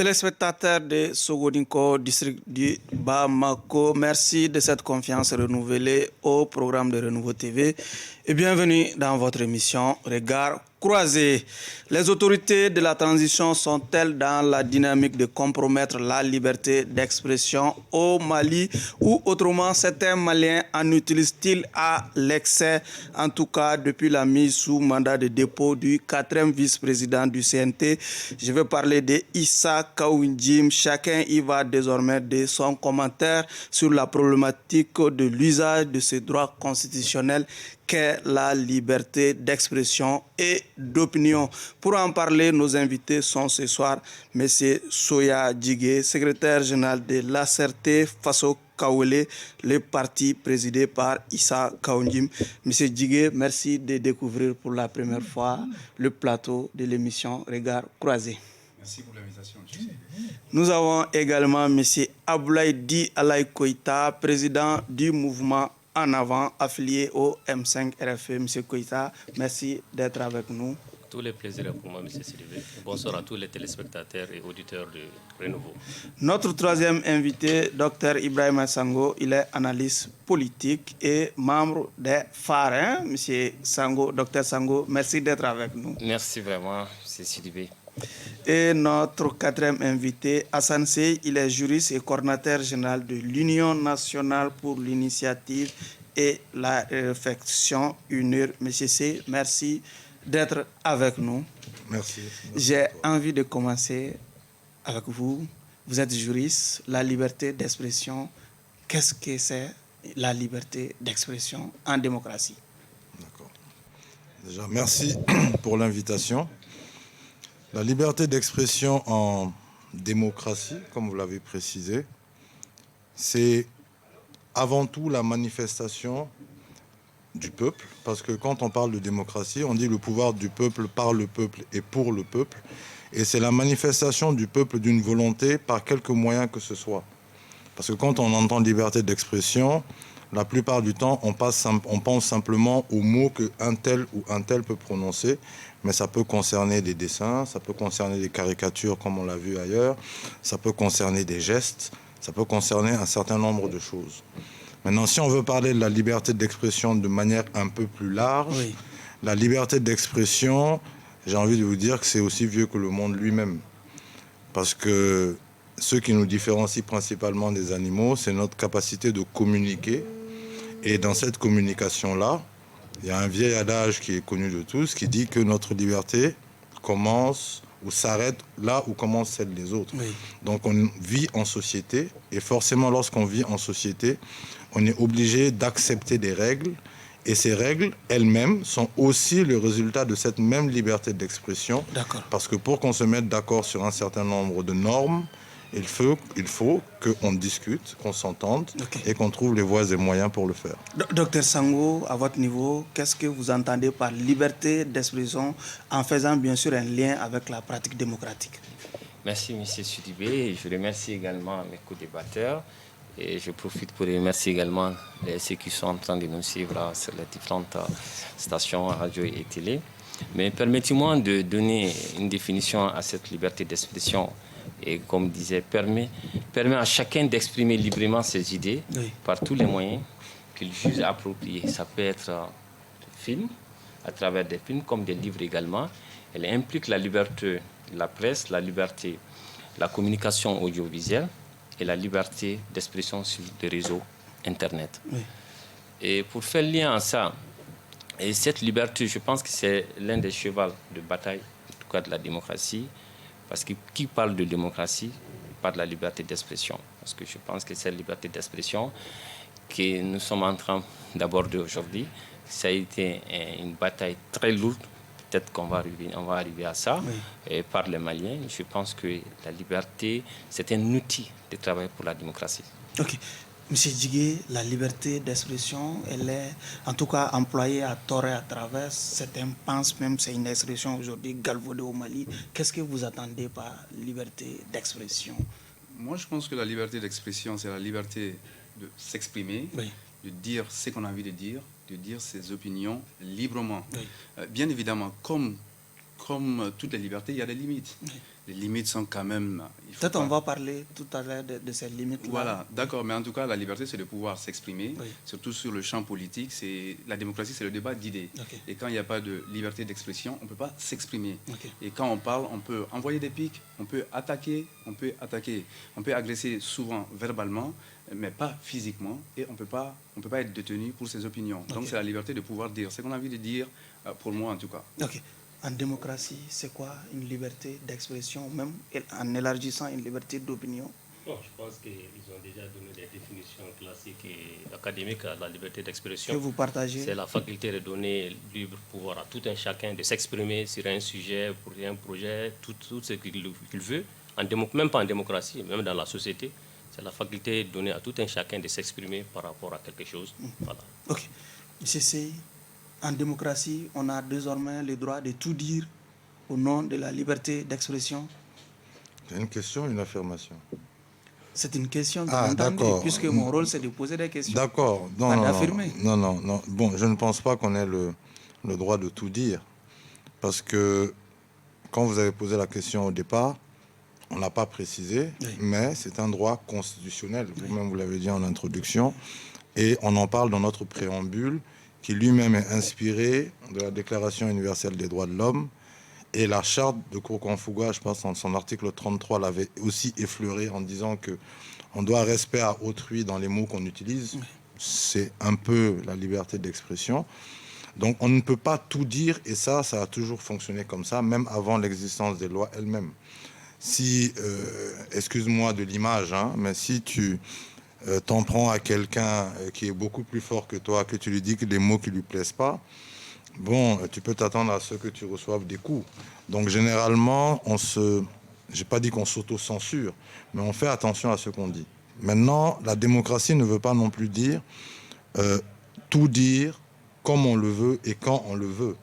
Téléspectateurs de Sogodinko, district du Bamako, merci de cette confiance renouvelée au programme de Renouveau TV et bienvenue dans votre émission Regard croisé. Les autorités de la transition sont-elles dans la dynamique de compromettre la liberté d'expression au Mali ou autrement certains Maliens en utilisent-ils à l'excès, en tout cas depuis la mise sous mandat de dépôt du 4e vice-président du CNT. Je veux parler de Issa Kaoundjim. Chacun y va désormais de son commentaire sur la problématique de l'usage de ce droit constitutionnel qu'est la liberté d'expression et d'opinion. Pour en parler, nos invités sont ce soir M. Soya Djigué, secrétaire général de l'ACRT Faso Kawele, le parti présidé par Issa Kaoundjim. M. Djigué, merci de découvrir pour la première fois le plateau de l'émission Regard croisé. Merci pour l'invitation. Nous avons également M. Aboulaye Di Alaï Koïta, président du mouvement En Avant, affilié au M5 RFE. M. Koïta, merci d'être avec nous. Tous les plaisirs pour moi, M. Sylvain. Bonsoir à tous les téléspectateurs et auditeurs de Renouveau. Notre troisième invité, Dr Ibrahima Sango, il est analyste politique et membre des phares. Monsieur Sango, Dr Sango, merci d'être avec nous. Merci vraiment, M. Sylvain. Et notre quatrième invité, Hassan Sey, il est juriste et coordinateur général de l'Union nationale pour l'initiative et la réflexion UNIR. Monsieur Sey, merci d'être avec nous. Merci. J'ai envie de commencer avec vous. Vous êtes juriste, la liberté d'expression. Qu'est-ce que c'est la liberté d'expression en démocratie? D'accord. Déjà, merci pour l'invitation. La liberté d'expression en démocratie, comme vous l'avez précisé, c'est avant tout la manifestation du peuple, parce que quand on parle de démocratie, on dit le pouvoir du peuple par le peuple et pour le peuple, et c'est la manifestation du peuple d'une volonté par quelque moyen que ce soit. Parce que quand on entend liberté d'expression, la plupart du temps, on pense simplement aux mots qu'un tel ou un tel peut prononcer, mais ça peut concerner des dessins, ça peut concerner des caricatures comme on l'a vu ailleurs, ça peut concerner des gestes, ça peut concerner un certain nombre de choses. Maintenant, si on veut parler de la liberté d'expression de manière un peu plus large, oui. La liberté d'expression, j'ai envie de vous dire que c'est aussi vieux que le monde lui-même. Parce que ce qui nous différencie principalement des animaux, c'est notre capacité de communiquer. Et dans cette communication-là, il y a un vieil adage qui est connu de tous qui dit que notre liberté commence ou s'arrête là où commence celle des autres. Oui. Donc on vit en société et forcément lorsqu'on vit en société, on est obligé d'accepter des règles et ces règles elles-mêmes sont aussi le résultat de cette même liberté d'expression. Parce que pour qu'on se mette d'accord sur un certain nombre de normes, il faut qu'on discute, qu'on s'entende et qu'on trouve les voies et moyens pour le faire. Docteur Sango, à votre niveau, qu'est-ce que vous entendez par liberté d'expression en faisant bien sûr un lien avec la pratique démocratique? Merci M. Sudibé. Je remercie également mes co-débatteurs et je profite pour remercier également ceux qui sont en train de nous suivre sur les différentes stations radio et télé. Mais permettez-moi de donner une définition à cette liberté d'expression. Et comme disait, permet à chacun d'exprimer librement ses idées par tous les moyens qu'il juge appropriés. Ça peut être film, à travers des films, comme des livres également. Elle implique la liberté de la presse, la liberté de la communication audiovisuelle et la liberté d'expression sur les réseaux Internet. Oui. Et pour faire lien à ça, et cette liberté, je pense que c'est l'un des chevals de bataille, en tout cas de la démocratie. Parce que qui parle de démocratie parle de la liberté d'expression. Parce que je pense que cette liberté d'expression que nous sommes en train d'aborder aujourd'hui, ça a été une bataille très lourde. Peut-être qu'on va arriver à ça. Oui. Et par les Maliens, je pense que la liberté, c'est un outil de travail pour la démocratie. Ok. Monsieur Djigué, la liberté d'expression, elle est en tout cas employée à tort et à travers. Certains pensent même que c'est une expression aujourd'hui galvaudée au Mali. Qu'est-ce que vous attendez par liberté d'expression? Moi, je pense que la liberté d'expression, c'est la liberté de s'exprimer, oui. De dire ce qu'on a envie de dire ses opinions librement. Oui. Bien évidemment, comme comme toutes les libertés, il y a des limites. Oui. Les limites sont quand même... Peut-être on va parler tout à l'heure de ces limites-là. Voilà, d'accord, mais en tout cas, la liberté, c'est de pouvoir s'exprimer, oui. Surtout sur le champ politique. La démocratie, c'est le débat d'idées. Okay. Et quand il n'y a pas de liberté d'expression, on ne peut pas s'exprimer. Okay. Et quand on parle, on peut envoyer des pics, on peut attaquer, on peut agresser souvent verbalement, mais pas physiquement, et on peut pas être détenu pour ses opinions. Okay. Donc c'est la liberté de pouvoir dire ce qu'on a envie de dire, pour moi en tout cas. Ok. En démocratie, c'est quoi une liberté d'expression, même en élargissant une liberté d'opinion? Bon, je pense qu'ils ont déjà donné des définitions classiques et académiques à la liberté d'expression. Que vous partagez? C'est la faculté de donner libre pouvoir à tout un chacun de s'exprimer sur un sujet, pour un projet, tout ce qu'il veut, même pas en démocratie, même dans la société. C'est la faculté de donner à tout un chacun de s'exprimer par rapport à quelque chose. Voilà. Ok. Monsieur Sey, en démocratie, on a désormais le droit de tout dire au nom de la liberté d'expression. C'est une question, une affirmation? C'est une question de m'entendre, puisque mon rôle, c'est de poser des questions. D'accord. Pas d'affirmer. Non. Bon, je ne pense pas qu'on ait le droit de tout dire. Parce que quand vous avez posé la question au départ, on n'a pas précisé, oui. Mais c'est un droit constitutionnel. Oui. Vous-même, vous l'avez dit en introduction. Et on en parle dans notre préambule, qui lui-même est inspiré de la Déclaration universelle des droits de l'homme. Et la charte de Kourkan-Fouga, je pense, en son article 33, l'avait aussi effleuré en disant qu'on doit respect à autrui dans les mots qu'on utilise. Oui. C'est un peu la liberté d'expression. Donc on ne peut pas tout dire, et ça a toujours fonctionné comme ça, même avant l'existence des lois elles-mêmes. Si, excuse-moi de l'image, hein, mais si tu t'en prends à quelqu'un qui est beaucoup plus fort que toi, que tu lui dis que des mots qui ne lui plaisent pas, bon, tu peux t'attendre à ce que tu reçoives des coups. Donc généralement, j'ai pas dit qu'on s'auto-censure, mais on fait attention à ce qu'on dit. Maintenant, la démocratie ne veut pas non plus dire tout dire comme on le veut et quand on le veut.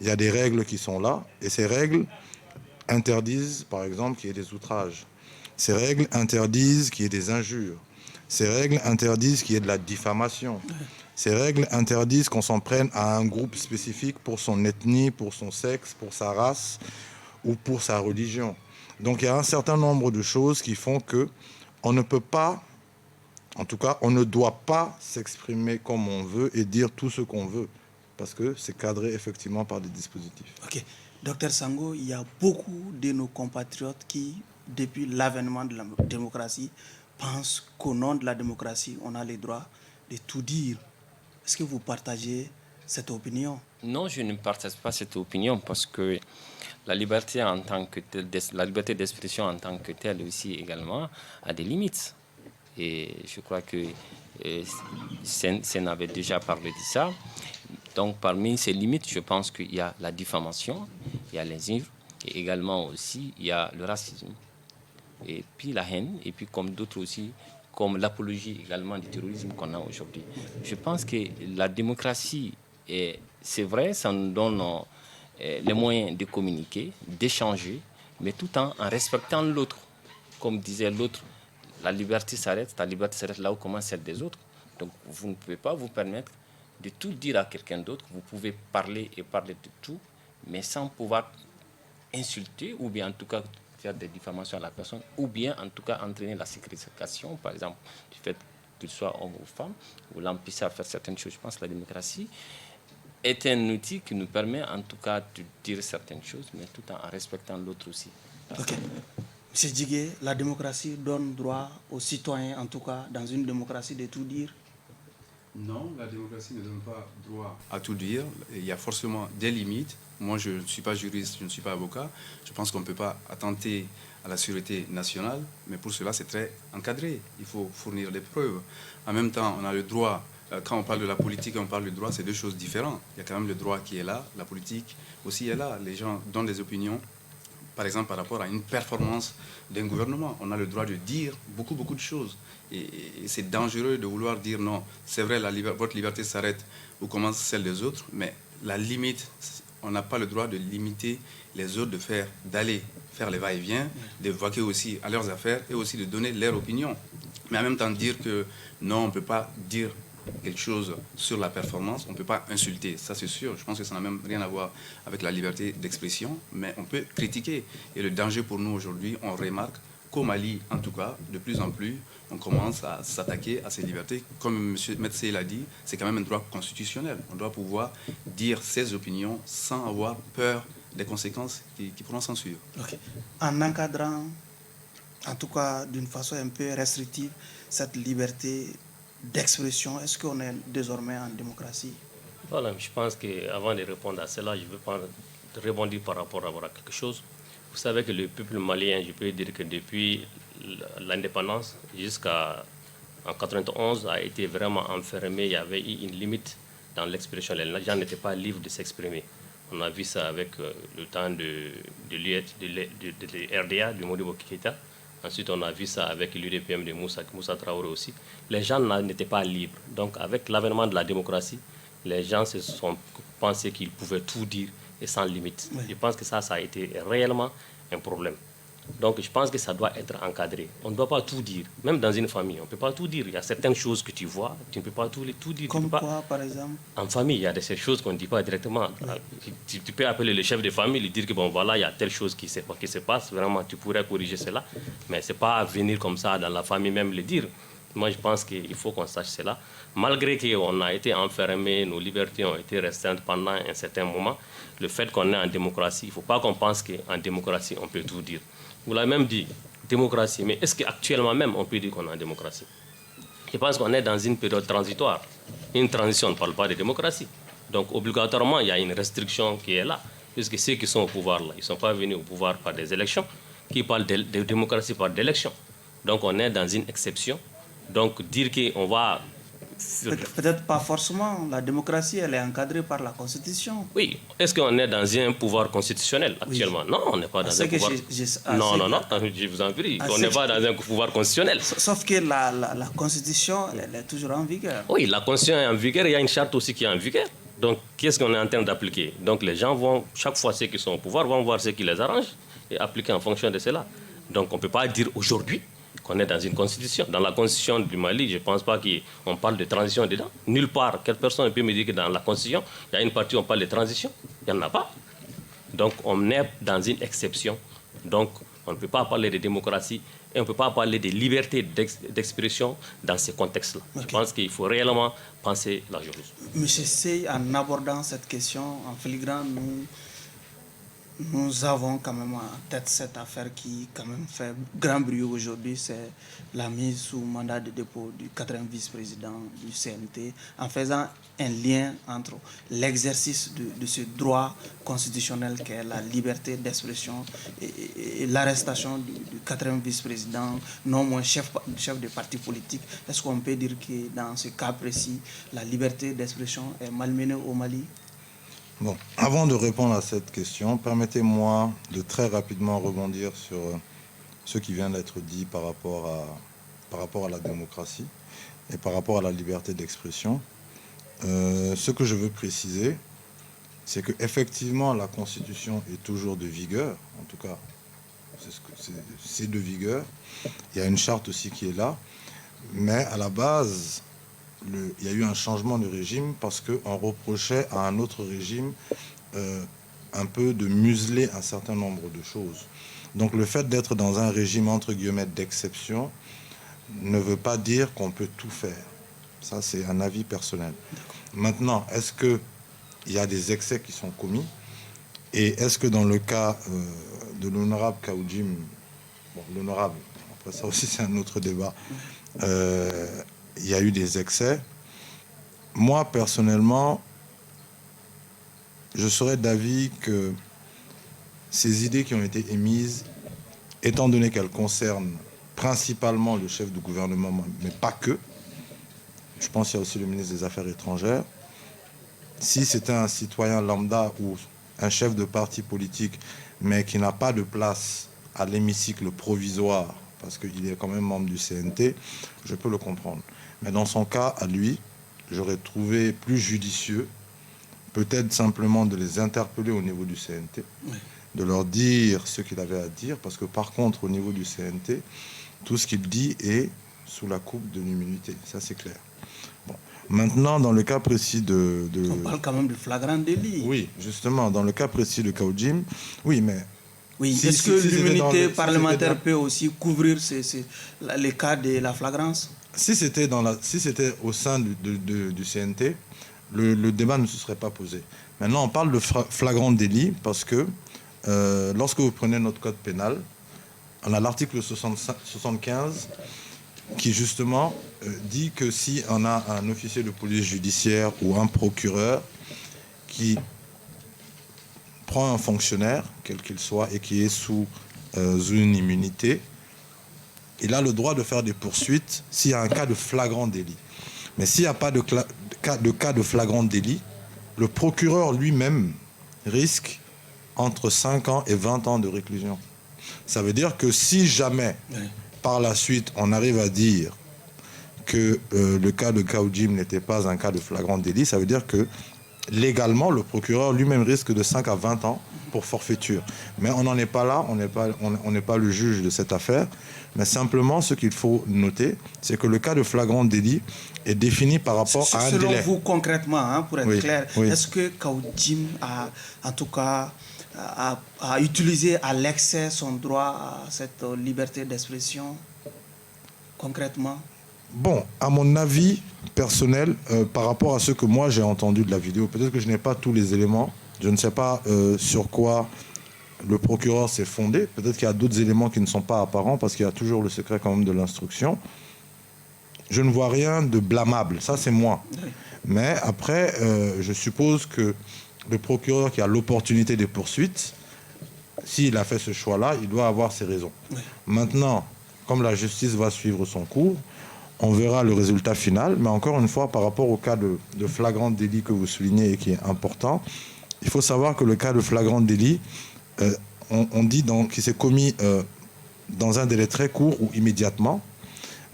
Il y a des règles qui sont là, et ces règles interdisent, par exemple, qu'il y ait des outrages. Ces règles interdisent qu'il y ait des injures. Ces règles interdisent qu'il y ait de la diffamation. Ces règles interdisent qu'on s'en prenne à un groupe spécifique pour son ethnie, pour son sexe, pour sa race ou pour sa religion. Donc il y a un certain nombre de choses qui font que on ne peut pas, en tout cas, on ne doit pas s'exprimer comme on veut et dire tout ce qu'on veut, parce que c'est cadré effectivement par des dispositifs. Ok. Docteur Sango, il y a beaucoup de nos compatriotes qui, depuis l'avènement de la démocratie, pensent qu'au nom de la démocratie, on a le droit de tout dire. Est-ce que vous partagez cette opinion? Non, je ne partage pas cette opinion parce que la liberté en tant que telle, la liberté d'expression en tant que telle aussi également a des limites. Et je crois que Sen avait déjà parlé de ça. Donc parmi ces limites, je pense qu'il y a la diffamation, il y a l'injure, et également aussi il y a le racisme, et puis la haine, et puis comme d'autres aussi, comme l'apologie également du terrorisme qu'on a aujourd'hui. Je pense que la démocratie, c'est vrai, ça nous donne les moyens de communiquer, d'échanger, mais tout en respectant l'autre. Comme disait l'autre, la liberté s'arrête là où commence celle des autres. Donc vous ne pouvez pas vous permettre de tout dire à quelqu'un d'autre. Vous pouvez parler et parler de tout, mais sans pouvoir insulter ou bien en tout cas faire des diffamations à la personne, ou bien en tout cas entraîner la ségrégation, par exemple, du fait qu'il soit homme ou femme, ou l'empêcher à faire certaines choses. Je pense que la démocratie est un outil qui nous permet en tout cas de dire certaines choses, mais tout en respectant l'autre aussi. Ok. Monsieur Djigué, la démocratie donne droit aux citoyens, en tout cas dans une démocratie, de tout dire? Non, la démocratie ne donne pas droit à tout dire. Il y a forcément des limites. Moi, je ne suis pas juriste, je ne suis pas avocat. Je pense qu'on ne peut pas attenter à la sûreté nationale, mais pour cela, c'est très encadré. Il faut fournir des preuves. En même temps, on a le droit, quand on parle de la politique et on parle du droit, c'est deux choses différentes. Il y a quand même le droit qui est là, la politique aussi est là. Les gens donnent des opinions, par exemple, par rapport à une performance d'un gouvernement. On a le droit de dire beaucoup de choses. Et c'est dangereux de vouloir dire non, c'est vrai, votre liberté s'arrête où commence celle des autres, mais la limite, on n'a pas le droit de limiter les autres, d'aller faire les va-et-vient, de vaquer aussi à leurs affaires et aussi de donner leur opinion. Mais en même temps dire que non, on ne peut pas dire quelque chose sur la performance, on ne peut pas insulter, ça c'est sûr. Je pense que ça n'a même rien à voir avec la liberté d'expression, mais on peut critiquer. Et le danger pour nous aujourd'hui, on remarque qu'au Mali, en tout cas, de plus en plus, on commence à s'attaquer à ces libertés. Comme M. Metsé l'a dit, c'est quand même un droit constitutionnel. On doit pouvoir dire ses opinions sans avoir peur des conséquences qui pourront s'en suivre. Okay. En encadrant, en tout cas d'une façon un peu restrictive, cette liberté d'expression, est-ce qu'on est désormais en démocratie? Voilà, je pense qu'avant de répondre à cela, je veux rebondir par rapport à quelque chose. Vous savez que le peuple malien, je peux dire que depuis l'indépendance jusqu'en 1991, a été vraiment enfermé. Il y avait eu une limite dans l'expression. Les gens n'étaient pas libres de s'exprimer. On a vu ça avec le temps de RDA, du Modibo Keïta. Ensuite, on a vu ça avec l'UDPM de Moussa Traoré aussi. Les gens n'étaient pas libres. Donc, avec l'avènement de la démocratie, les gens se sont pensés qu'ils pouvaient tout dire et sans limite. Oui. Je pense que ça a été réellement un problème. Donc, je pense que ça doit être encadré. On ne doit pas tout dire. Même dans une famille, on ne peut pas tout dire. Il y a certaines choses que tu vois, tu ne peux pas tout dire. Comme quoi, par exemple? En famille, il y a ces choses qu'on ne dit pas directement. Oui. Tu peux appeler le chef de famille, lui dire que bon, voilà, il y a telle chose qui se passe. Vraiment, tu pourrais corriger cela. Mais ce n'est pas venir comme ça dans la famille même le dire. Moi, je pense qu'il faut qu'on sache cela. Malgré qu'on a été enfermé, nos libertés ont été restreintes pendant un certain moment, le fait qu'on est en démocratie, il ne faut pas qu'on pense qu'en démocratie, on peut tout dire. Vous l'avez même dit, démocratie, mais est-ce qu'actuellement même, on peut dire qu'on est en démocratie? Je pense qu'on est dans une période transitoire. Une transition, on ne parle pas de démocratie. Donc, obligatoirement, il y a une restriction qui est là, puisque ceux qui sont au pouvoir, là, ils ne sont pas venus au pouvoir par des élections, qui parlent de démocratie par d'élections. Donc, on est dans une exception. Donc, dire qu'on va... Peut-être pas forcément. La démocratie, elle est encadrée par la Constitution. Oui. Est-ce qu'on est dans un pouvoir constitutionnel actuellement? Oui. Non, on n'est pas dans un pouvoir... Non, je vous en prie. On n'est pas dans un pouvoir constitutionnel. Sauf que la Constitution, elle est toujours en vigueur. Oui, la Constitution est en vigueur. Il y a une charte aussi qui est en vigueur. Donc, qu'est-ce qu'on est en train d'appliquer? Donc, les gens vont, chaque fois ceux qui sont au pouvoir, vont voir ce qui les arrange et appliquer en fonction de cela. Donc, on ne peut pas dire aujourd'hui qu'on est dans une constitution. Dans la constitution du Mali, je ne pense pas qu'on parle de transition dedans. Nulle part, quelle personne peut me dire que dans la constitution, il y a une partie où on parle de transition. Il n'y en a pas. Donc, on est dans une exception. Donc, on ne peut pas parler de démocratie et on ne peut pas parler de liberté d'expression dans ces contextes-là. Okay. Je pense qu'il faut réellement penser la chose. Monsieur Sey, en abordant cette question en filigrane, nous avons quand même en tête cette affaire qui quand même fait grand bruit aujourd'hui, c'est la mise sous mandat de dépôt du 4e vice-président du CNT, en faisant un lien entre l'exercice de ce droit constitutionnel qu'est la liberté d'expression et l'arrestation du 4e vice-président, non moins chef de parti politique. Est-ce qu'on peut dire que dans ce cas précis, la liberté d'expression est malmenée au Mali? Bon, avant de répondre à cette question, permettez-moi de très rapidement rebondir sur ce qui vient d'être dit par rapport à la démocratie et par rapport à la liberté d'expression. Ce que je veux préciser, c'est qu'effectivement, la Constitution est toujours de vigueur. En tout cas, c'est de vigueur. Il y a une charte aussi qui est là. Mais à la base... il y a eu un changement de régime parce qu'on reprochait à un autre régime un peu de museler un certain nombre de choses. Donc le fait d'être dans un régime entre guillemets d'exception ne veut pas dire qu'on peut tout faire. Ça, c'est un avis personnel. Maintenant, est-ce qu'il y a des excès qui sont commis? Et est-ce que dans le cas de l'honorable Kaoudjim, bon, l'honorable, après ça aussi c'est un autre débat, il y a eu des excès. Moi, personnellement, je serais d'avis que ces idées qui ont été émises, étant donné qu'elles concernent principalement le chef du gouvernement, mais pas que, je pense qu'il y a aussi le ministre des Affaires étrangères, si c'était un citoyen lambda ou un chef de parti politique, mais qui n'a pas de place à l'hémicycle provisoire, parce qu'il est quand même membre du CNT, je peux le comprendre. Mais dans son cas, à lui, j'aurais trouvé plus judicieux, peut-être simplement de les interpeller au niveau du CNT, oui, de leur dire ce qu'il avait à dire, parce que par contre, au niveau du CNT, tout ce qu'il dit est sous la coupe de l'immunité, ça c'est clair. Bon. Maintenant, dans le cas précis On parle quand même de flagrant délit. Oui, justement, dans le cas précis de Kaoudjim, oui, mais... Oui, Si- est-ce si- que si c'était l'immunité dans le- parlementaire si c'était peut aussi couvrir les cas de la flagrance? Si c'était au sein du CNT, le débat ne se serait pas posé. Maintenant, on parle de flagrant délit parce que lorsque vous prenez notre code pénal, on a l'article 75 qui justement dit que si on a un officier de police judiciaire ou un procureur qui prend un fonctionnaire, quel qu'il soit, et qui est sous une immunité, il a le droit de faire des poursuites s'il y a un cas de flagrant délit. Mais s'il n'y a pas de cas de flagrant délit, le procureur lui-même risque entre 5 ans et 20 ans de réclusion. Ça veut dire que si jamais, par la suite, on arrive à dire que le cas de Kaoudjim n'était pas un cas de flagrant délit, ça veut dire que légalement, le procureur lui-même risque de 5 à 20 ans pour forfaiture. Mais on n'en est pas là, on n'est pas le juge de cette affaire. Mais simplement, ce qu'il faut noter, c'est que le cas de flagrant délit est défini par rapport à un délai. Selon vous, concrètement, hein, pour être clair, oui. est-ce que Kaoudjim a, en tout cas, a utilisé à l'excès son droit à cette liberté d'expression, concrètement? Bon, à mon avis personnel, par rapport à ce que moi j'ai entendu de la vidéo, peut-être que je n'ai pas tous les éléments, je ne sais pas sur quoi le procureur s'est fondé, peut-être qu'il y a d'autres éléments qui ne sont pas apparents, parce qu'il y a toujours le secret quand même de l'instruction. Je ne vois rien de blâmable, ça c'est moi. Oui. Mais après, je suppose que le procureur qui a l'opportunité des poursuites, s'il a fait ce choix-là, il doit avoir ses raisons. Oui. Maintenant, comme la justice va suivre son cours, on verra le résultat final. Mais encore une fois, par rapport au cas de flagrant délit que vous soulignez et qui est important, il faut savoir que le cas de flagrant délit, on dit qu'il s'est commis dans un délai très court ou immédiatement,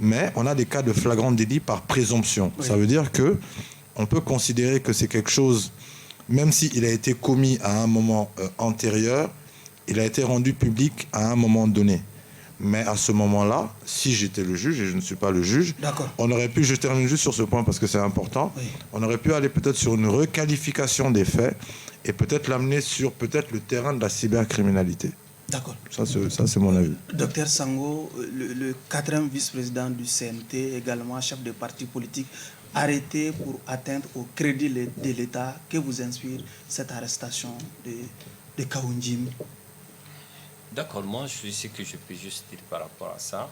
mais on a des cas de flagrant délit par présomption. Oui. Ça veut dire que on peut considérer que c'est quelque chose, même s'il a été commis à un moment antérieur, il a été rendu public à un moment donné. Mais à ce moment-là, si j'étais le juge, et je ne suis pas le juge, on aurait pu, je termine juste sur ce point parce que c'est important, oui. On aurait pu aller peut-être sur une requalification des faits et peut-être l'amener sur peut-être le terrain de la cybercriminalité. D'accord. Ça c'est mon avis. Docteur Sango, le 4e vice-président du CNT, également chef de parti politique, arrêté pour atteinte au crédit de l'État. Que vous inspire cette arrestation de Kaoudjim? D'accord, moi ce que je peux juste dire par rapport à ça,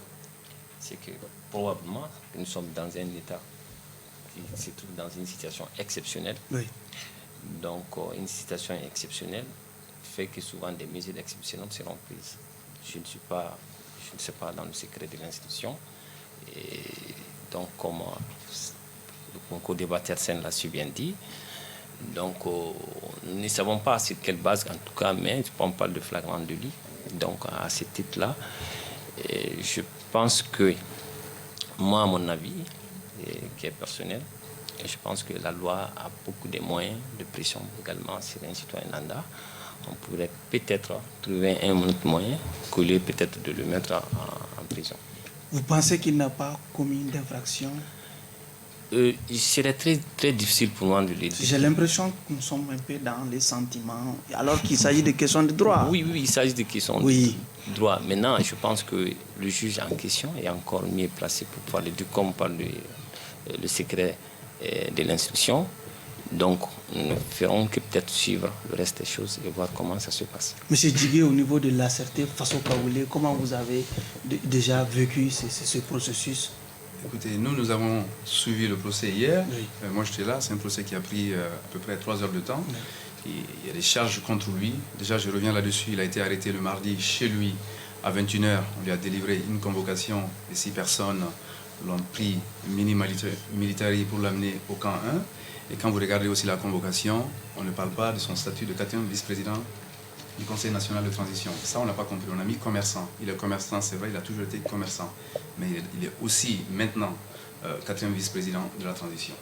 c'est que probablement nous sommes dans un État qui se trouve dans une situation exceptionnelle. Oui. Donc une situation exceptionnelle fait que souvent des mesures exceptionnelles seront prises. Je ne sais pas dans le secret de l'institution. Et donc comme mon co-débatteur Sen l'a si bien dit, donc nous ne savons pas sur quelle base en tout cas, mais on parle de flagrant délit. Donc à ce titre-là, je pense que moi, à mon avis, qui est personnel, je pense que la loi a beaucoup de moyens de pression également sur un citoyen lambda. On pourrait peut-être trouver un autre moyen que lui peut-être de le mettre en prison. Vous pensez qu'il n'a pas commis d'infraction? Il serait très, très difficile pour moi de le dire. J'ai l'impression que nous sommes un peu dans les sentiments, alors qu'il s'agit de questions de droit. Oui, il s'agit de questions de droit. Maintenant, je pense que le juge en question est encore mieux placé pour pouvoir le dire, comme par le secret de l'instruction. Donc, nous ne ferons que peut-être suivre le reste des choses et voir comment ça se passe. Monsieur Djigué, au niveau de la CRT Faso Kaoulé, comment vous avez déjà vécu ce processus? Écoutez, nous avons suivi le procès hier. Oui. Moi, j'étais là. C'est un procès qui a pris à peu près 3 heures de temps. Oui. Il y a des charges contre lui. Déjà, je reviens là-dessus. Il a été arrêté le mardi chez lui à 21h. On lui a délivré une convocation et 6 personnes l'ont pris mini-militari pour l'amener au camp 1. Et quand vous regardez aussi la convocation, on ne parle pas de son statut de 4e vice-président du Conseil national de transition. Ça, on n'a pas compris. On a mis commerçant. Il est commerçant, c'est vrai, il a toujours été commerçant. Mais il est aussi maintenant 4e vice-président de la transition.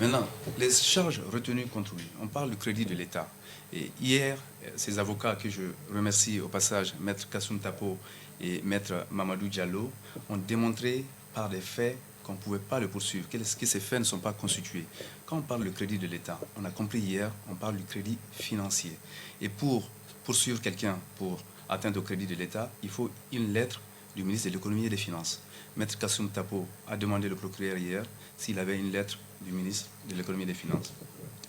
Maintenant, les charges retenues contre lui, on parle du crédit de l'État. Et hier, ces avocats que je remercie au passage, Maître Kassoum Tapo et Maître Mamadou Diallo, ont démontré par des faits qu'on ne pouvait pas le poursuivre, que ces faits ne sont pas constitués. Quand on parle du crédit de l'État, on a compris hier, on parle du crédit financier. Et pour poursuivre quelqu'un pour atteinte au crédit de l'État, il faut une lettre du ministre de l'Économie et des Finances. Maître Kassoum Tapo a demandé au procureur hier s'il avait une lettre du ministre de l'Économie et des Finances.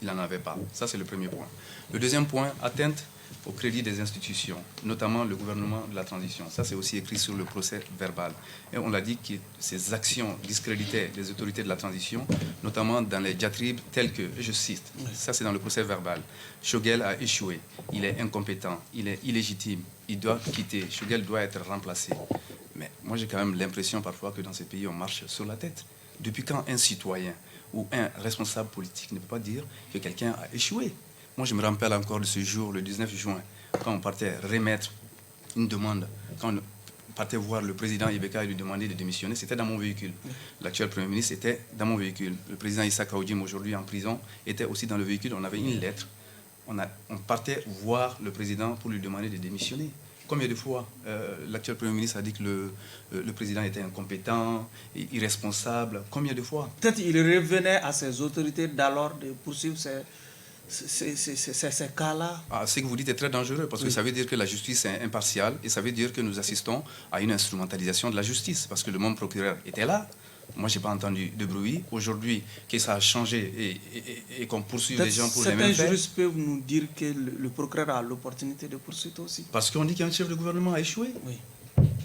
Il n'en avait pas. Ça, c'est le premier point. Le deuxième point, atteinte au crédit des institutions, notamment le gouvernement de la transition. Ça, c'est aussi écrit sur le procès verbal. Et on l'a dit que ces actions discréditaient les autorités de la transition, notamment dans les diatribes telles que, je cite, ça c'est dans le procès verbal, Choguel a échoué, il est incompétent, il est illégitime, il doit quitter, Choguel doit être remplacé. Mais moi, j'ai quand même l'impression parfois que dans ces pays, on marche sur la tête. Depuis quand un citoyen ou un responsable politique ne peut pas dire que quelqu'un a échoué? Moi, je me rappelle encore de ce jour, le 19 juin, quand on partait remettre une demande, quand on partait voir le président Ibeka et lui demander de démissionner, c'était dans mon véhicule. L'actuel Premier ministre était dans mon véhicule. Le président Issa Kaoudim, aujourd'hui en prison, était aussi dans le véhicule. On avait une lettre. On partait voir le président pour lui demander de démissionner. Combien de fois l'actuel Premier ministre a dit que le président était incompétent, irresponsable? Combien de fois? Peut-être il revenait à ses autorités d'alors de poursuivre ces cas-là. Ce que vous dites est très dangereux parce que ça veut dire que la justice est impartiale et ça veut dire que nous assistons à une instrumentalisation de la justice parce que le même procureur était là. Moi, je n'ai pas entendu de bruit. Aujourd'hui, que ça a changé et qu'on poursuit les gens pour les mêmes faits. Certains juristes peuvent nous dire que le procureur a l'opportunité de poursuivre aussi. Parce qu'on dit qu'un chef de gouvernement a échoué. Oui.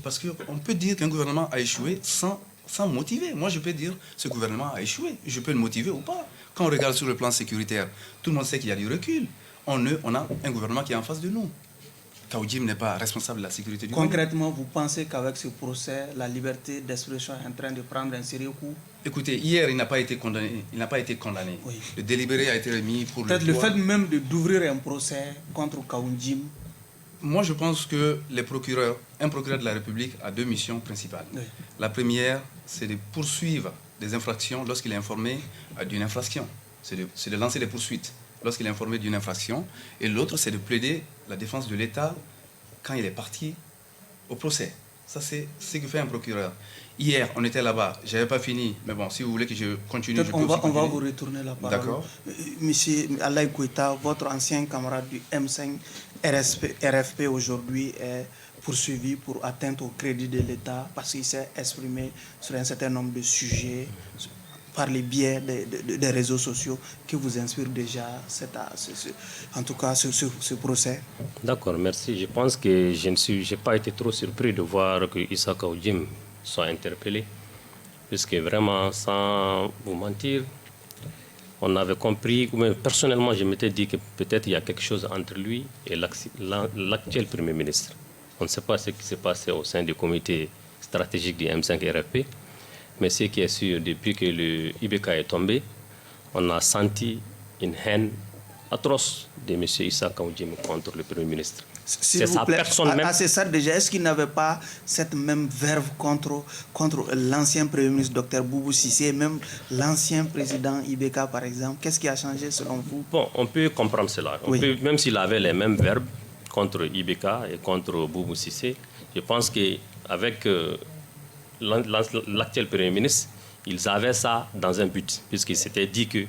Parce qu'on peut dire qu'un gouvernement a échoué sans motiver. Moi, je peux dire ce gouvernement a échoué. Je peux le motiver ou pas. Quand on regarde sur le plan sécuritaire, tout le monde sait qu'il y a du recul. On a un gouvernement qui est en face de nous. Kaoudim n'est pas responsable de la sécurité du pays. Concrètement, vous pensez qu'avec ce procès, la liberté d'expression est en train de prendre un sérieux coup? Écoutez, hier, il n'a pas été condamné. Oui. Le délibéré a été remis pour peut-être le fait même d'ouvrir un procès contre Kaoudim. Moi, je pense que un procureur de la République a deux missions principales. Oui. La première, c'est de poursuivre des infractions lorsqu'il est informé d'une infraction. C'est de lancer des poursuites lorsqu'il est informé d'une infraction. Et l'autre, c'est de plaider la défense de l'État quand il est parti au procès. Ça, c'est ce que fait un procureur. Hier, on était là-bas. Je n'avais pas fini. Mais bon, si vous voulez que je continue, je peux on va vous retourner la parole. D'accord. Monsieur Alaï Kouita, votre ancien camarade du M5 RFP aujourd'hui est poursuivi pour atteinte au crédit de l'État parce qu'il s'est exprimé sur un certain nombre de sujets par les biais des réseaux sociaux qui vous inspirent déjà en tout cas ce procès. D'accord, merci. Je pense que je n'ai pas été trop surpris de voir que Issa Kaoudim soit interpellé, puisque vraiment, sans vous mentir, on avait compris, personnellement, je m'étais dit que peut-être il y a quelque chose entre lui et l'actuel Premier ministre. On ne sait pas ce qui s'est passé au sein du comité stratégique du M5 RFP, mais ce qui est sûr, depuis que le Ibeka est tombé, on a senti une haine atroce de M. Issa Kaoudim contre le Premier ministre. C'est sa personne même. C'est ça déjà. Est-ce qu'il n'avait pas cette même verve contre l'ancien Premier ministre Dr Boubou Cissé, même l'ancien président Ibeka par exemple? Qu'est-ce qui a changé selon vous? Bon, on peut comprendre cela. Même s'il avait les mêmes verbes contre Ibeka et contre Boubou Cissé, je pense qu'avec l'actuel Premier ministre, ils avaient ça dans un but, puisqu'ils s'étaient dit que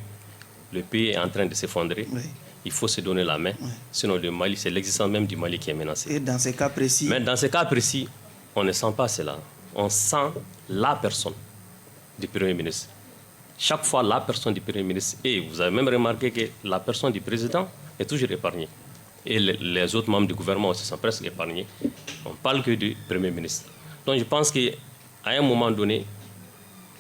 le pays est en train de s'effondrer. Oui. Il faut se donner la main. Oui. Sinon, le Mali, c'est l'existence même du Mali qui est menacée. Et dans ces cas précis? Mais dans ces cas précis, on ne sent pas cela. On sent la personne du Premier ministre. Chaque fois, la personne du Premier ministre. Et vous avez même remarqué que la personne du président est toujours épargnée. Et les autres membres du gouvernement aussi sont presque épargnés. On ne parle que du Premier ministre. Donc je pense qu'à un moment donné,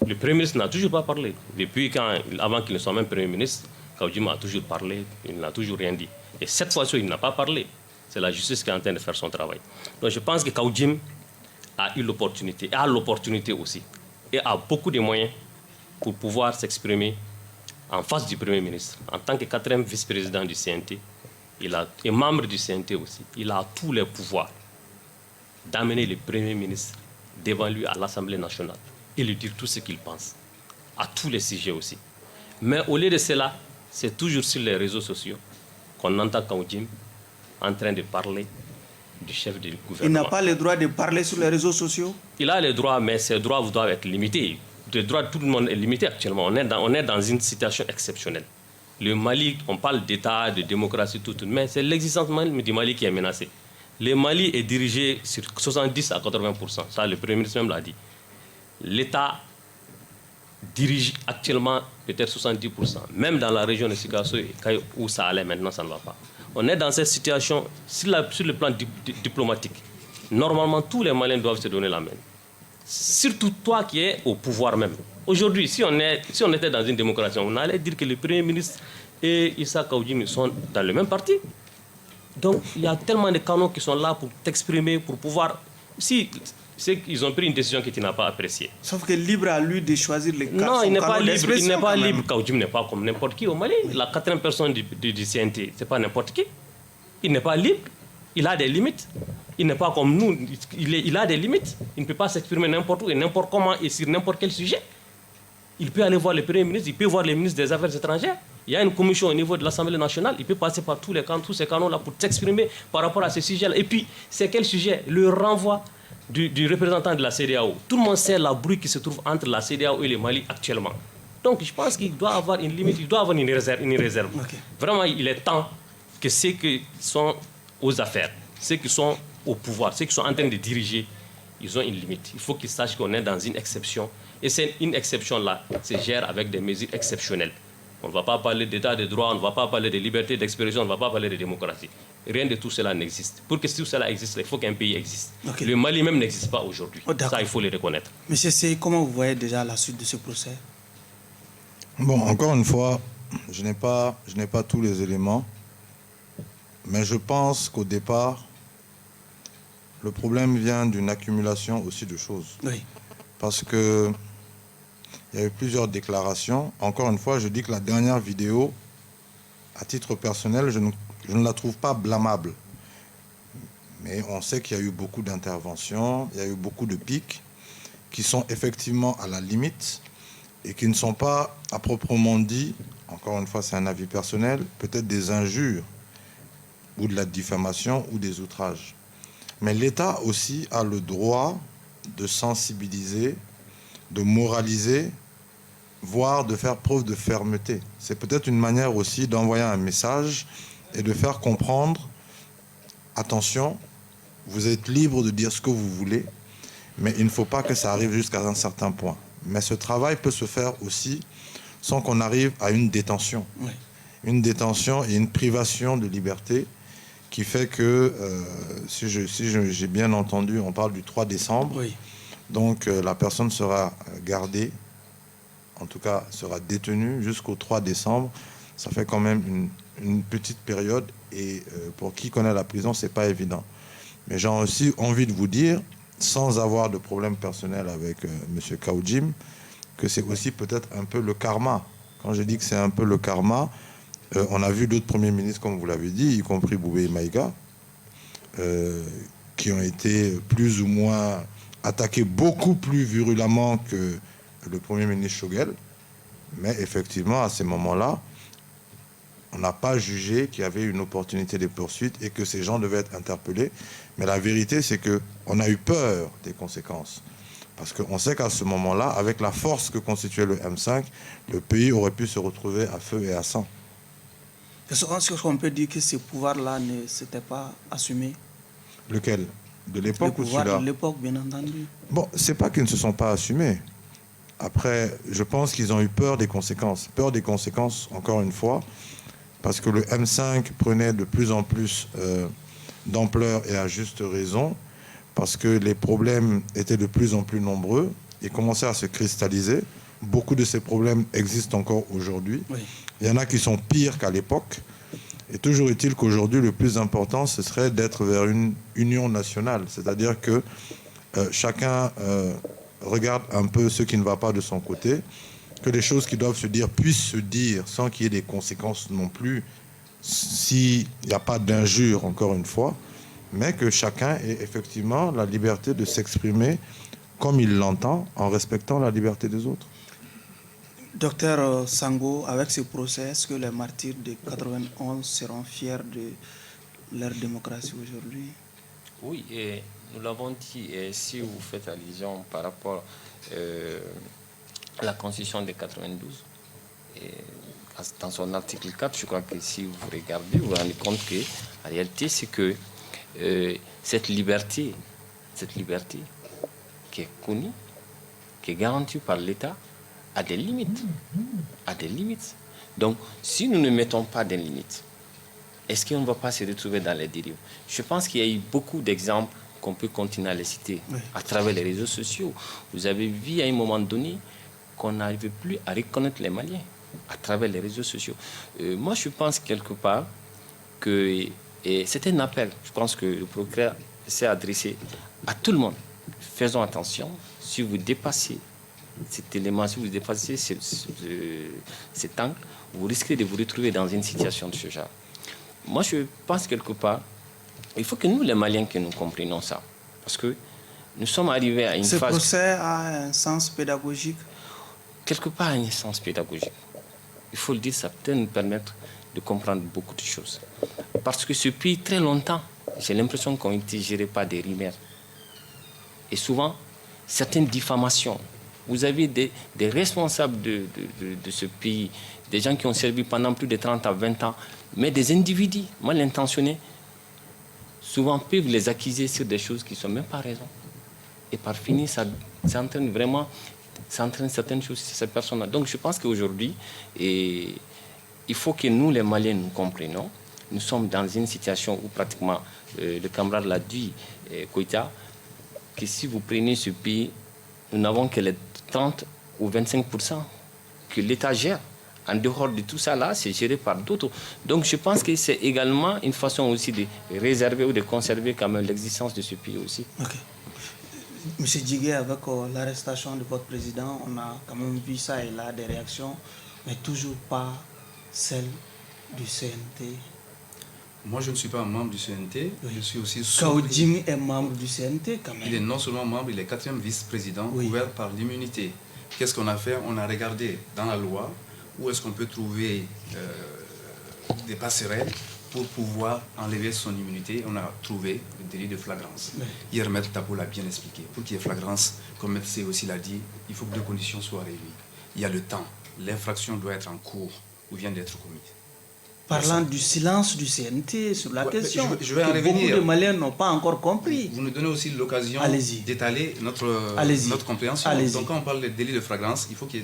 le Premier ministre n'a toujours pas parlé. Depuis avant qu'il ne soit même Premier ministre, Kaoudim a toujours parlé, il n'a toujours rien dit. Et cette fois-ci, il n'a pas parlé. C'est la justice qui est en train de faire son travail. Donc je pense que Kaoudim a eu l'opportunité, a l'opportunité aussi, et a beaucoup de moyens pour pouvoir s'exprimer en face du Premier ministre. En tant que 4e vice-président du CNT, et membre du CNT aussi, il a tous les pouvoirs d'amener le Premier ministre devant lui à l'Assemblée nationale et lui dire tout ce qu'il pense, à tous les sujets aussi. Mais au lieu de cela, c'est toujours sur les réseaux sociaux qu'on entend Kaoudim en train de parler du chef du gouvernement. Il n'a pas le droit de parler sur les réseaux sociaux? Il a le droit, mais ses droits doivent être limités. les droits de tout le monde est limité actuellement. On est dans une situation exceptionnelle. Le Mali, on parle d'État, de démocratie, tout, mais c'est l'existence même du Mali qui est menacée. Le Mali est dirigé sur 70 à 80%. Ça, le Premier ministre même l'a dit. L'État dirige actuellement peut-être 70%. Même dans la région de Sikasso, où ça allait maintenant, ça ne va pas. On est dans cette situation, sur le plan diplomatique. Normalement, tous les Maliens doivent se donner la main. Surtout toi qui es au pouvoir même. Aujourd'hui, si on était dans une démocratie, on allait dire que le Premier ministre et Issa Kaoudim sont dans le même parti. Donc, il y a tellement de canons qui sont là pour t'exprimer, pour pouvoir... Si ils ont pris une décision que tu n'as pas appréciée. Sauf que libre à lui de choisir les cas. Non, il n'est pas libre. Il n'est pas libre. Kaoudim n'est pas comme n'importe qui au Mali. La 4e personne du CNT, ce n'est pas n'importe qui. Il n'est pas libre. Il a des limites. Il n'est pas comme nous. Il a des limites. Il ne peut pas s'exprimer n'importe où et n'importe comment et sur n'importe quel sujet. Il peut aller voir le Premier ministre, il peut voir les ministres des Affaires étrangères. Il y a une commission au niveau de l'Assemblée nationale. Il peut passer par tous ces canaux-là pour s'exprimer par rapport à ces sujets-là. Et puis, c'est quel sujet? Le renvoi du représentant de la CEDEAO. Tout le monde sait la bruit qui se trouve entre la CEDEAO et le Mali actuellement. Donc, je pense qu'il doit avoir une limite, il doit avoir une réserve. Okay. Vraiment, il est temps que ceux qui sont aux affaires, ceux qui sont au pouvoir, ceux qui sont en train de diriger, ils ont une limite. Il faut qu'ils sachent qu'on est dans une exception. Et c'est une exception-là se gère avec des mesures exceptionnelles. On ne va pas parler d'état de droit, on ne va pas parler de liberté d'expression, on ne va pas parler de démocratie. Rien de tout cela n'existe. Pour que tout cela existe, il faut qu'un pays existe. Okay. Le Mali même n'existe pas aujourd'hui. Ça, il faut le reconnaître. Monsieur Sey, comment vous voyez déjà la suite de ce procès? Bon, encore une fois, je n'ai pas tous les éléments, mais je pense qu'au départ, le problème vient d'une accumulation aussi de choses. Oui. Parce que il y a eu plusieurs déclarations. Encore une fois, je dis que la dernière vidéo, à titre personnel, je ne la trouve pas blâmable. Mais on sait qu'il y a eu beaucoup d'interventions, il y a eu beaucoup de pics qui sont effectivement à la limite et qui ne sont pas à proprement dit, encore une fois c'est un avis personnel, peut-être des injures ou de la diffamation ou des outrages. Mais l'État aussi a le droit de sensibiliser, de moraliser, voire de faire preuve de fermeté. C'est peut-être une manière aussi d'envoyer un message et de faire comprendre, attention, vous êtes libre de dire ce que vous voulez, mais il ne faut pas que ça arrive jusqu'à un certain point. Mais ce travail peut se faire aussi sans qu'on arrive à une détention. Oui. Une détention et une privation de liberté qui fait que, si j'ai bien entendu, on parle du 3 décembre. Oui. Donc la personne sera gardée, en tout cas sera détenue jusqu'au 3 décembre. Ça fait quand même une petite période et pour qui connaît la prison, c'est pas évident. Mais j'ai aussi envie de vous dire, sans avoir de problème personnel avec M. Kaoudim, que c'est aussi peut-être un peu le karma. Quand je dis que c'est un peu le karma, on a vu d'autres premiers ministres, comme vous l'avez dit, y compris Boubé Maïga, qui ont été plus ou moins attaqués beaucoup plus virulemment que le Premier ministre Choguel. Mais effectivement, à ces moments-là, on n'a pas jugé qu'il y avait une opportunité de poursuite et que ces gens devaient être interpellés. Mais la vérité, c'est qu'on a eu peur des conséquences. Parce qu'on sait qu'à ce moment-là, avec la force que constituait le M5, le pays aurait pu se retrouver à feu et à sang. Est-ce qu'on peut dire que ce pouvoir-là ne s'était pas assumé? Lequel? De l'époque ou celui-là? Le pouvoir de l'époque, bien entendu. Bon, c'est pas qu'ils ne se sont pas assumés. Après, je pense qu'ils ont eu peur des conséquences. Peur des conséquences, encore une fois, parce que le M5 prenait de plus en plus d'ampleur et à juste raison, parce que les problèmes étaient de plus en plus nombreux et commençaient à se cristalliser. Beaucoup de ces problèmes existent encore aujourd'hui. Oui. Il y en a qui sont pires qu'à l'époque. Et toujours est-il qu'aujourd'hui, le plus important, ce serait d'être vers une union nationale. C'est-à-dire que chacun regarde un peu ce qui ne va pas de son côté, que les choses qui doivent se dire puissent se dire sans qu'il y ait des conséquences non plus, s'il n'y a pas d'injure, encore une fois, mais que chacun ait effectivement la liberté de s'exprimer comme il l'entend, en respectant la liberté des autres. Docteur Sango, avec ce procès, est-ce que les martyrs de 91 seront fiers de leur démocratie aujourd'hui? Oui, et nous l'avons dit, et si vous faites allusion par rapport la Constitution de 92. Et dans son article 4, je crois que si vous regardez, vous vous rendez compte que la réalité, c'est que cette liberté qui est connue, qui est garantie par l'État, a des limites. Donc, si nous ne mettons pas des limites, est-ce qu'on ne va pas se retrouver dans les dérives? Je pense qu'il y a eu beaucoup d'exemples qu'on peut continuer à les citer à travers les réseaux sociaux. Vous avez vu à un moment donné qu'on n'arrivait plus à reconnaître les Maliens à travers les réseaux sociaux. Moi, je pense quelque part que c'est un appel. Je pense que le progrès s'est adressé à tout le monde. Faisons attention, si vous dépassez cet élément, si vous dépassez cet angle, vous risquez de vous retrouver dans une situation de ce genre. Moi, je pense quelque part, il faut que nous, les Maliens, que nous comprenions ça. Parce que nous sommes arrivés à une phase... Ce procès a un sens pédagogique? Quelque part, un sens pédagogique. Il faut le dire, ça peut nous permettre de comprendre beaucoup de choses. Parce que depuis très longtemps, j'ai l'impression qu'on a été gérés par des rumeurs. Et souvent, certaines diffamations. Vous avez des responsables de ce pays, des gens qui ont servi pendant plus de 30 à 20 ans, mais des individus mal intentionnés, souvent peuvent les accuser sur des choses qui ne sont même pas raison. Et par finir, ça entraîne certaines choses sur ces personnes-là. Donc je pense qu'aujourd'hui, il faut que nous, les Maliens, nous comprenions. Nous sommes dans une situation où pratiquement, le camarade l'a dit, Koïta, que si vous prenez ce pays, nous n'avons que les 30 ou 25% que l'État gère. En dehors de tout ça, là, c'est géré par d'autres. Donc, je pense que c'est également une façon aussi de réserver ou de conserver quand même l'existence de ce pays aussi. Ok. Monsieur Djigué, avec l'arrestation de votre président, on a quand même vu ça et là, des réactions, mais toujours pas celles du CNT. Moi, je ne suis pas un membre du CNT. Oui. Je suis aussi Kaoudjimi est membre du CNT quand même. Il est non seulement membre, il est 4e vice-président, couvert par l'immunité. Qu'est-ce qu'on a fait? On a regardé dans la loi où est-ce qu'on peut trouver des passerelles pour pouvoir enlever son immunité. On a trouvé le délit de flagrance. Oui. Hier, Maître Tapo l'a bien expliqué. Pour qu'il y ait flagrance, comme Maître C aussi l'a dit, il faut que deux conditions soient réunies. Il y a le temps. L'infraction doit être en cours ou vient d'être commise. Parlant du silence du CNT sur la question, je vais en revenir. Beaucoup de Maliens n'ont pas encore compris. Vous nous donnez aussi l'occasion d'étaler notre compréhension. Donc quand on parle de délit de flagrance, il faut qu'il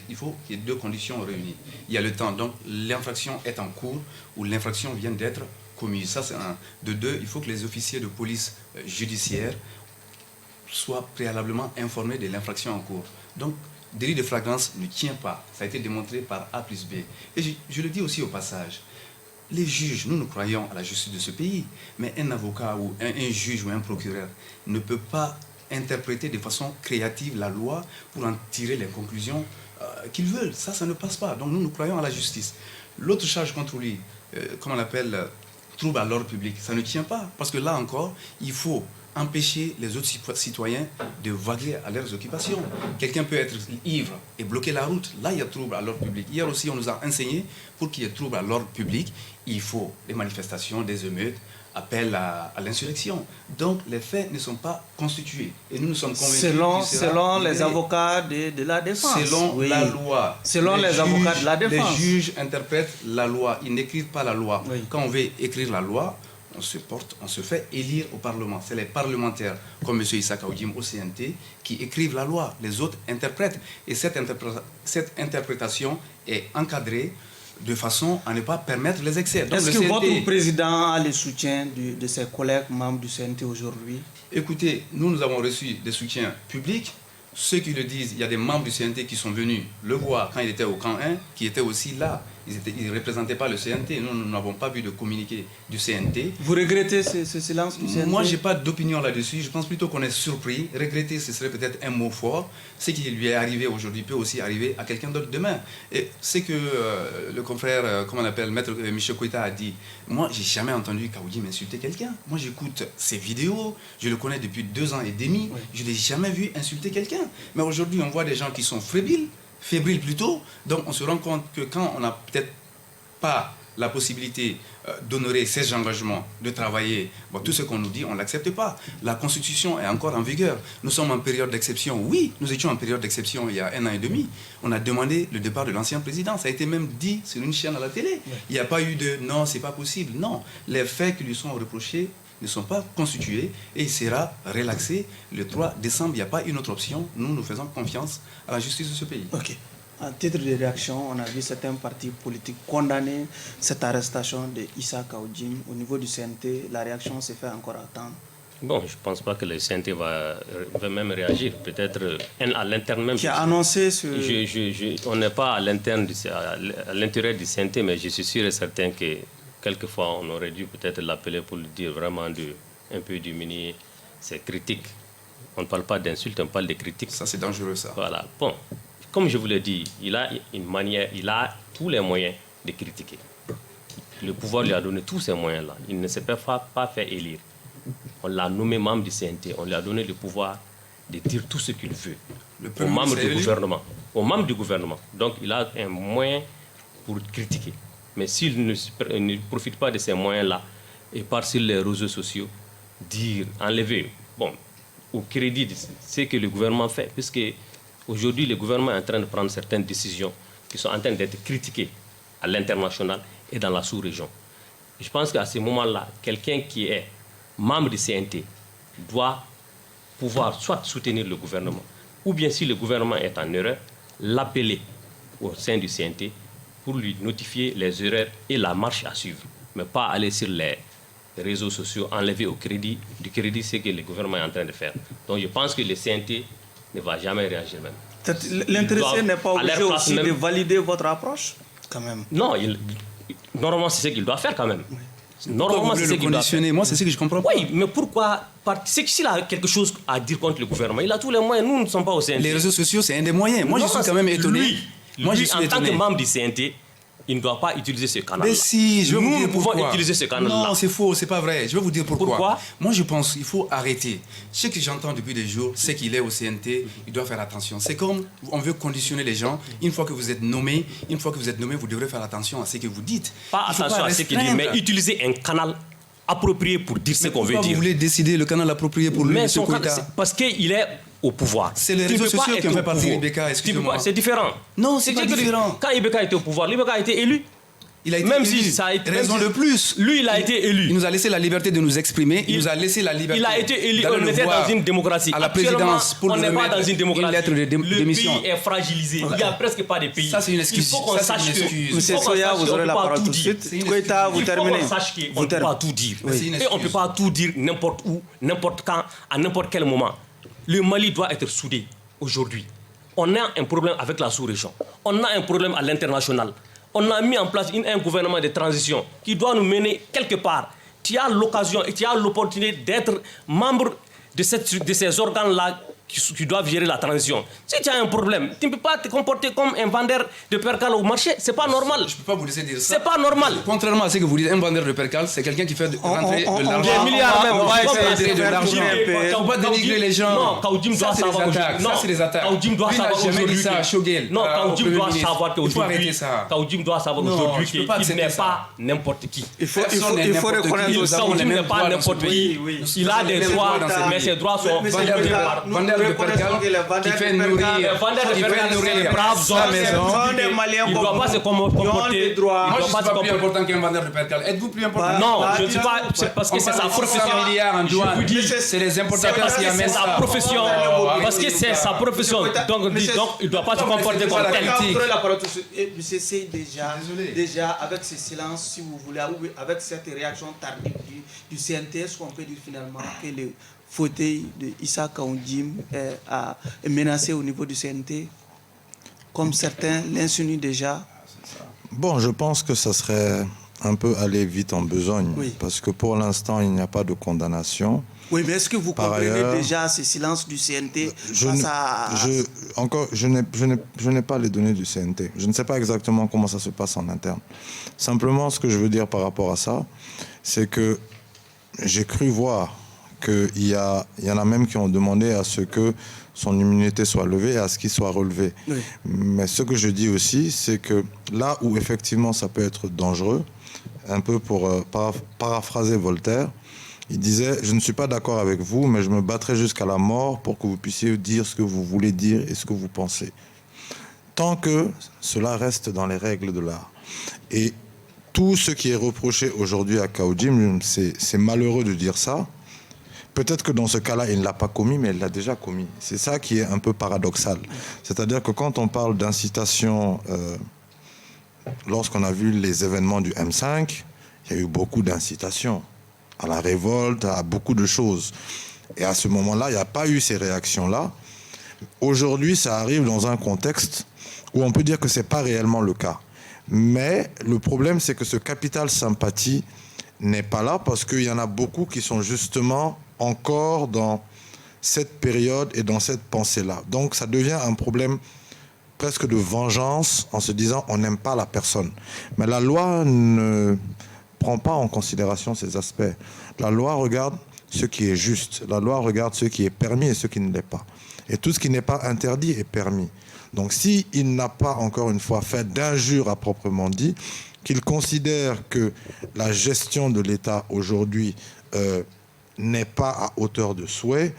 y ait deux conditions réunies. Il y a le temps, donc l'infraction est en cours ou l'infraction vient d'être commise. Ça c'est un. De deux, il faut que les officiers de police judiciaire soient préalablement informés de l'infraction en cours. Donc délit de flagrance ne tient pas. Ça a été démontré par A plus B. Et je le dis aussi au passage. Les juges, nous croyons à la justice de ce pays, mais un avocat ou un juge ou un procureur ne peut pas interpréter de façon créative la loi pour en tirer les conclusions qu'ils veulent. Ça ne passe pas. Donc nous croyons à la justice. L'autre charge contre lui, comme on l'appelle, trouble à l'ordre public, ça ne tient pas. Parce que là encore, il faut empêcher les autres citoyens de vaguer à leurs occupations. Quelqu'un peut être ivre et bloquer la route. Là, il y a trouble à l'ordre public. Hier aussi, on nous a enseigné, pour qu'il y ait trouble à l'ordre public, il faut des manifestations, des émeutes, appel à l'insurrection. Donc, les faits ne sont pas constitués. Et nous sommes convaincus selon les avocats de la défense. Selon la loi. Selon les avocats de la défense. Les juges interprètent la loi. Ils n'écrivent pas la loi. Oui. Quand on veut écrire la loi, on se fait élire au Parlement. C'est les parlementaires, comme M. Issa Kaoudim au CNT, qui écrivent la loi. Les autres interprètent. Et cette interprétation est encadrée de façon à ne pas permettre les excès. Est-ce que votre président a le soutien de ses collègues membres du CNT aujourd'hui? Écoutez, nous avons reçu des soutiens publics. Ceux qui le disent, il y a des membres du CNT qui sont venus le voir quand il était au camp 1, qui étaient aussi là. Ils ne représentaient pas le CNT. Nous n'avons pas vu de communiqué du CNT. Vous regrettez ce silence du CNT? Moi, je n'ai pas d'opinion là-dessus. Je pense plutôt qu'on est surpris. Regretter, ce serait peut-être un mot fort. Ce qui lui est arrivé aujourd'hui peut aussi arriver à quelqu'un d'autre demain. Et c'est que le confrère, comment on l'appelle, Maître Michel Koïta a dit, moi, je n'ai jamais entendu Kaoudim insulter quelqu'un. Moi, j'écoute ses vidéos. Je le connais depuis 2 ans et demi. Oui. Je ne l'ai jamais vu insulter quelqu'un. Mais aujourd'hui, on voit des gens qui sont fébriles plutôt. Donc, on se rend compte que quand on n'a peut-être pas la possibilité d'honorer ses engagements, de travailler, tout ce qu'on nous dit, on ne l'accepte pas. La Constitution est encore en vigueur. Nous sommes en période d'exception. Oui, nous étions en période d'exception il y a 1 an et demi. On a demandé le départ de l'ancien président. Ça a été même dit sur une chaîne à la télé. Il n'y a pas eu de « non, c'est pas possible ». Non, les faits qui lui sont reprochés ne sont pas constitués et il sera relaxé le 3 décembre. Il n'y a pas une autre option. Nous faisons confiance à la justice de ce pays. Ok. En titre de réaction, on a vu certains partis politiques condamner cette arrestation de Issa Kaoudim. Au niveau du CNT, la réaction s'est fait encore attendre. Bon, je ne pense pas que le CNT va même réagir. Peut-être à l'interne même. Qui a annoncé ce... On n'est pas à l'intérieur du CNT, mais je suis sûr et certain que quelquefois, on aurait dû peut-être l'appeler pour lui dire vraiment un peu diminuer ses critiques. On ne parle pas d'insultes, on parle de critiques. Ça, c'est dangereux, ça. Voilà. Bon, comme je vous l'ai dit, il a tous les moyens de critiquer. Le pouvoir lui a donné tous ces moyens-là. Il ne s'est pas fait élire. On l'a nommé membre du CNT. On lui a donné le pouvoir de dire tout ce qu'il veut aux membres du gouvernement. Aux membres du gouvernement. Donc, il a un moyen pour critiquer. Mais s'il ne profite pas de ces moyens-là et part sur les réseaux sociaux, enlever au crédit de ce que le gouvernement fait, puisque aujourd'hui le gouvernement est en train de prendre certaines décisions qui sont en train d'être critiquées à l'international et dans la sous-région. Je pense qu'à ce moment-là, quelqu'un qui est membre du CNT doit pouvoir soit soutenir le gouvernement, ou bien si le gouvernement est en erreur, l'appeler au sein du CNT pour lui notifier les erreurs et la marche à suivre, mais pas aller sur les réseaux sociaux, enlever du crédit ce que le gouvernement est en train de faire. Donc je pense que le CNT ne va jamais réagir même. L'intéressé n'est pas obligé aussi de valider votre approche, quand même. Non, normalement c'est ce qu'il doit faire quand même. Normalement c'est ce qu'il doit faire. Moi c'est ce que je comprends pas. Oui, mais pourquoi s'il a quelque chose à dire contre le gouvernement, il a tous les moyens, nous ne sommes pas au CNT. Les réseaux sociaux c'est un des moyens. Moi je suis quand même étonné. Moi, en tant que membre du CNT, il ne doit pas utiliser ce canal-là. Mais si, je vais vous dire pourquoi. Nous pouvons utiliser ce canal-là. Non, c'est faux, c'est pas vrai. Je vais vous dire pourquoi. Moi, je pense qu'il faut arrêter. Ce que j'entends depuis des jours, c'est qu'il est au CNT, il doit faire attention. C'est comme on veut conditionner les gens. Une fois que vous êtes nommé, vous devrez faire attention à ce que vous dites. Pas attention à ce qu'il dit, mais utiliser un canal approprié pour dire ce qu'on veut dire. Vous voulez décider le canal approprié pour lui, M. Koïta? Parce qu'il est au pouvoir. C'est les réseaux sociaux qui ont fait partie d'Ibeka, excusez-moi. C'est différent. Non, c'est pas différent. Quand Ibeka était au pouvoir, l'Ibeka a été élu. Il a été même élu. Si ça a été raison de plus. Lui, il a été élu. Il nous a laissé la liberté de nous exprimer. Il nous a laissé la liberté. Il a été élu. On était dans une démocratie. À la présidence, pour on n'est pas dans une démocratie. Une lettre de démission. Le pays est fragilisé. Il n'y a presque pas de pays. Ça, c'est une excuse. Il faut qu'on sache que. Monsieur Soya, vous aurez la parole tout de suite. Koïta, vous terminez. Il faut qu'on sache qu'on ne peut pas tout dire. Et on ne peut pas tout dire n'importe où, n'importe quand, à n'importe quel moment. Le Mali doit être soudé aujourd'hui. On a un problème avec la sous-région. On a un problème à l'international. On a mis en place un gouvernement de transition qui doit nous mener quelque part. Tu as l'occasion et tu as l'opportunité d'être membre de ces organes-là qui doivent gérer la transition. Si tu as un problème, tu ne peux pas te comporter comme un vendeur de percale au marché. C'est pas normal. Je ne peux pas vous laisser dire ça. C'est pas normal. Contrairement à ce que vous dites, un vendeur de percale, c'est quelqu'un qui fait rentrer de l'argent. Des milliards même. On va essayer de l'argent. Il ne faut pas dénigrer les gens. Non, Kaoudim doit savoir aujourd'hui. Ça, c'est des attaques. Kaoudim doit savoir aujourd'hui. Non, Kaoudim doit savoir qu'aujourd'hui. Kaoudim doit savoir aujourd'hui qu'il n'est pas n'importe qui. Il faut reconnaître aussi. Kaoudim n'est pas n'importe qui. Il a des droits, mais ses droits sont. Vendeur de percale qui fait nourrir les braves hommes. Il ne doit pas se comporter. Moi, je ne suis pas plus important qu'un vendeur de percale. Êtes-vous plus important? Non, je ne suis pas. C'est parce que c'est sa profession. C'est les importateurs qui amènent ça. C'est sa profession. Parce que c'est sa profession. Donc, il ne doit pas se comporter comme tel. Monsieur Sey, déjà, avec ce silence, si vous voulez, avec cette réaction tardive du CNT, est-ce qu'on peut dire finalement que le fauteuil de Issa Kaoudim est menacé au niveau du CNT, comme certains l'insinuent déjà? Bon, je pense que ça serait un peu aller vite en besogne, parce que pour l'instant, il n'y a pas de condamnation. Oui, mais est-ce que vous comprenez déjà ce silence du CNT face à... Je n'ai pas les données du CNT. Je ne sais pas exactement comment ça se passe en interne. Simplement, ce que je veux dire par rapport à ça, c'est que j'ai cru voir qu'il y en a même qui ont demandé à ce que son immunité soit levée et à ce qu'il soit relevé. Oui. Mais ce que je dis aussi, c'est que là où effectivement ça peut être dangereux, un peu pour paraphraser Voltaire. Il disait « Je ne suis pas d'accord avec vous, mais je me battrai jusqu'à la mort pour que vous puissiez dire ce que vous voulez dire et ce que vous pensez. » Tant que cela reste dans les règles de l'art. Et tout ce qui est reproché aujourd'hui à Kaoudjim, c'est malheureux de dire ça. Peut-être que dans ce cas-là, il ne l'a pas commis, mais il l'a déjà commis. C'est ça qui est un peu paradoxal. C'est-à-dire que quand on parle d'incitation, lorsqu'on a vu les événements du M5, il y a eu beaucoup d'incitations à la révolte, à beaucoup de choses. Et à ce moment-là, il n'y a pas eu ces réactions-là. Aujourd'hui, ça arrive dans un contexte où on peut dire que ce n'est pas réellement le cas. Mais le problème, c'est que ce capital sympathie n'est pas là parce qu'il y en a beaucoup qui sont justement encore dans cette période et dans cette pensée-là. Donc ça devient un problème presque de vengeance en se disant on n'aime pas la personne. Mais la loi ne prend pas en considération ces aspects. La loi regarde ce qui est juste. La loi regarde ce qui est permis et ce qui ne l'est pas. Et tout ce qui n'est pas interdit est permis. Donc s'il n'a pas, encore une fois, fait d'injure à proprement dit, qu'il considère que la gestion de l'État aujourd'hui n'est pas à hauteur de souhait,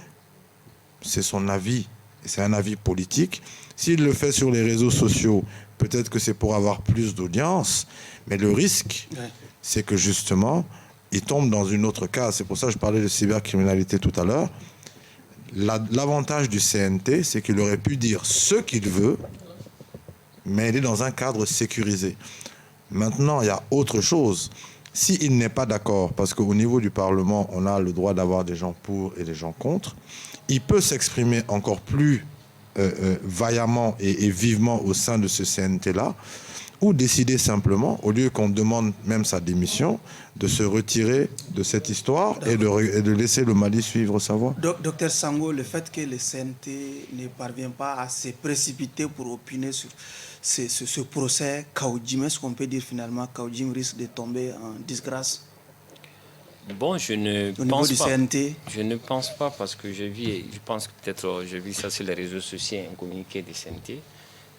c'est son avis, et c'est un avis politique. S'il le fait sur les réseaux sociaux, peut-être que c'est pour avoir plus d'audience, mais le risque, c'est que justement, il tombe dans une autre case. C'est pour ça que je parlais de cybercriminalité tout à l'heure. L'avantage du CNT, c'est qu'il aurait pu dire ce qu'il veut, mais il est dans un cadre sécurisé. Maintenant, il y a autre chose. S'il n'est pas d'accord, parce qu'au niveau du Parlement, on a le droit d'avoir des gens pour et des gens contre, il peut s'exprimer encore plus vaillamment et vivement au sein de ce CNT-là, ou décider simplement, au lieu qu'on demande même sa démission, de se retirer de cette histoire et de laisser le Mali suivre sa voie. Docteur Sango, le fait que le CNT ne parvient pas à se précipiter pour opiner sur ce procès Kaoudjim, est-ce qu'on peut dire finalement que Kaoudjim risque de tomber en disgrâce? Bon, je ne au niveau du CNT? Je ne pense pas parce que je pense que peut-être j'ai vu ça sur les réseaux sociaux, un communiqué du CNT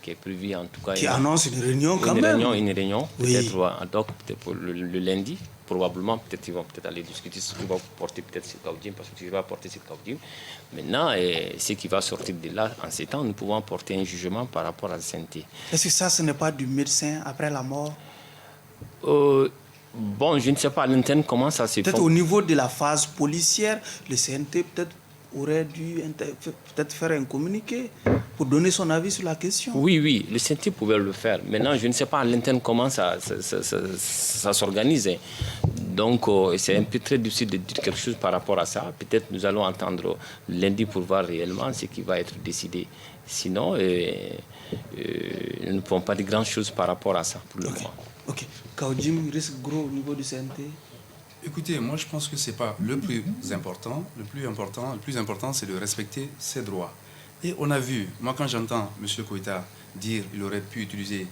qui est prévu en tout cas. Qui annonce une réunion quand même. Une réunion, oui. Peut-être pour le lundi, probablement, peut-être ils vont aller discuter ce qui va porter peut-être sur Kaoudjim, parce que ce qui va porter sur Kaoudjim. Maintenant, ce qui va sortir de là, en ces temps, nous pouvons porter un jugement par rapport à la CNT. Est-ce que ça, ce n'est pas du médecin après la mort? Bon, je ne sais pas à l'interne comment ça se fait. Peut-être au niveau de la phase policière, le CNT peut-être aurait dû faire un communiqué pour donner son avis sur la question. Oui, le CNT pouvait le faire. Maintenant, je ne sais pas à l'interne comment ça s'organise. Donc, c'est un peu très difficile de dire quelque chose par rapport à ça. Peut-être nous allons entendre lundi pour voir réellement ce qui va être décidé. Sinon, nous ne pouvons pas dire grand-chose par rapport à ça pour le moment. Ok. Kaoudjim risque gros au niveau du CNT? Écoutez, moi je pense que ce n'est pas le plus important. Le plus important, c'est de respecter ses droits. Et on a vu, moi quand j'entends M. Koïta dire qu'il aurait pu utiliser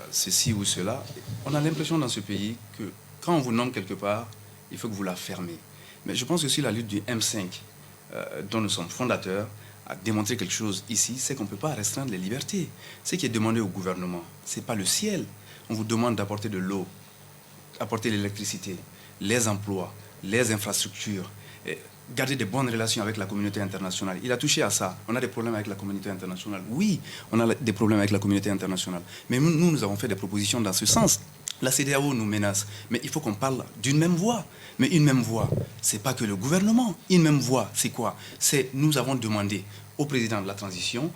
ceci ou cela, on a l'impression dans ce pays que quand on vous nomme quelque part, il faut que vous la fermez. Mais je pense que si la lutte du M5, dont nous sommes fondateurs, a démontré quelque chose ici, c'est qu'on ne peut pas restreindre les libertés. Ce qui est demandé au gouvernement, ce n'est pas le ciel. On vous demande d'apporter de l'eau, apporter l'électricité, les emplois, les infrastructures, garder de bonnes relations avec la communauté internationale. Il a touché à ça. On a des problèmes avec la communauté internationale. Oui, on a des problèmes avec la communauté internationale. Mais nous avons fait des propositions dans ce sens. La CEDEAO nous menace. Mais il faut qu'on parle d'une même voix. Mais une même voix, ce n'est pas que le gouvernement. Une même voix, c'est quoi? Nous avons demandé au président de la transition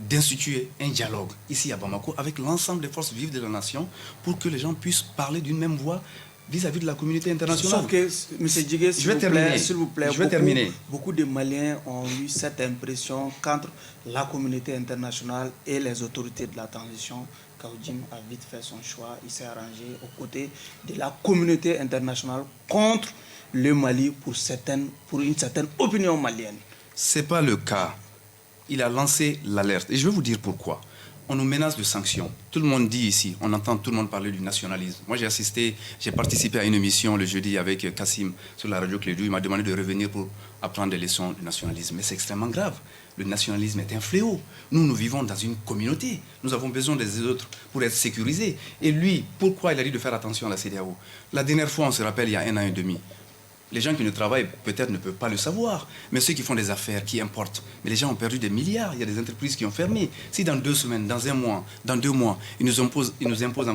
d'instituer un dialogue ici à Bamako avec l'ensemble des forces vives de la nation pour que les gens puissent parler d'une même voix vis-à-vis de la communauté internationale. Sauf que, M. Djigué, s'il vous plaît, beaucoup de Maliens ont eu cette impression qu'entre la communauté internationale et les autorités de la transition, Kaoudjim a vite fait son choix. Il s'est arrangé aux côtés de la communauté internationale contre le Mali pour une certaine opinion malienne. Ce n'est pas le cas. Il a lancé l'alerte. Et je vais vous dire pourquoi. on nous menace de sanctions. Tout le monde dit ici, on entend tout le monde parler du nationalisme. Moi, j'ai participé à une émission le jeudi avec Kassim sur la radio Clédou. Il m'a demandé de revenir pour apprendre des leçons du nationalisme. Mais c'est extrêmement grave. Le nationalisme est un fléau. Nous vivons dans une communauté. Nous avons besoin des autres pour être sécurisés. Et lui, pourquoi il a dit de faire attention à la CEDEAO? La dernière fois, on se rappelle, il y a 1 an et demi, les gens qui ne travaillent peut-être ne peuvent pas le savoir, mais ceux qui font des affaires, qui importent, mais les gens ont perdu des milliards, il y a des entreprises qui ont fermé. Si dans 2 semaines, dans 1 mois, dans 2 mois, ils nous imposent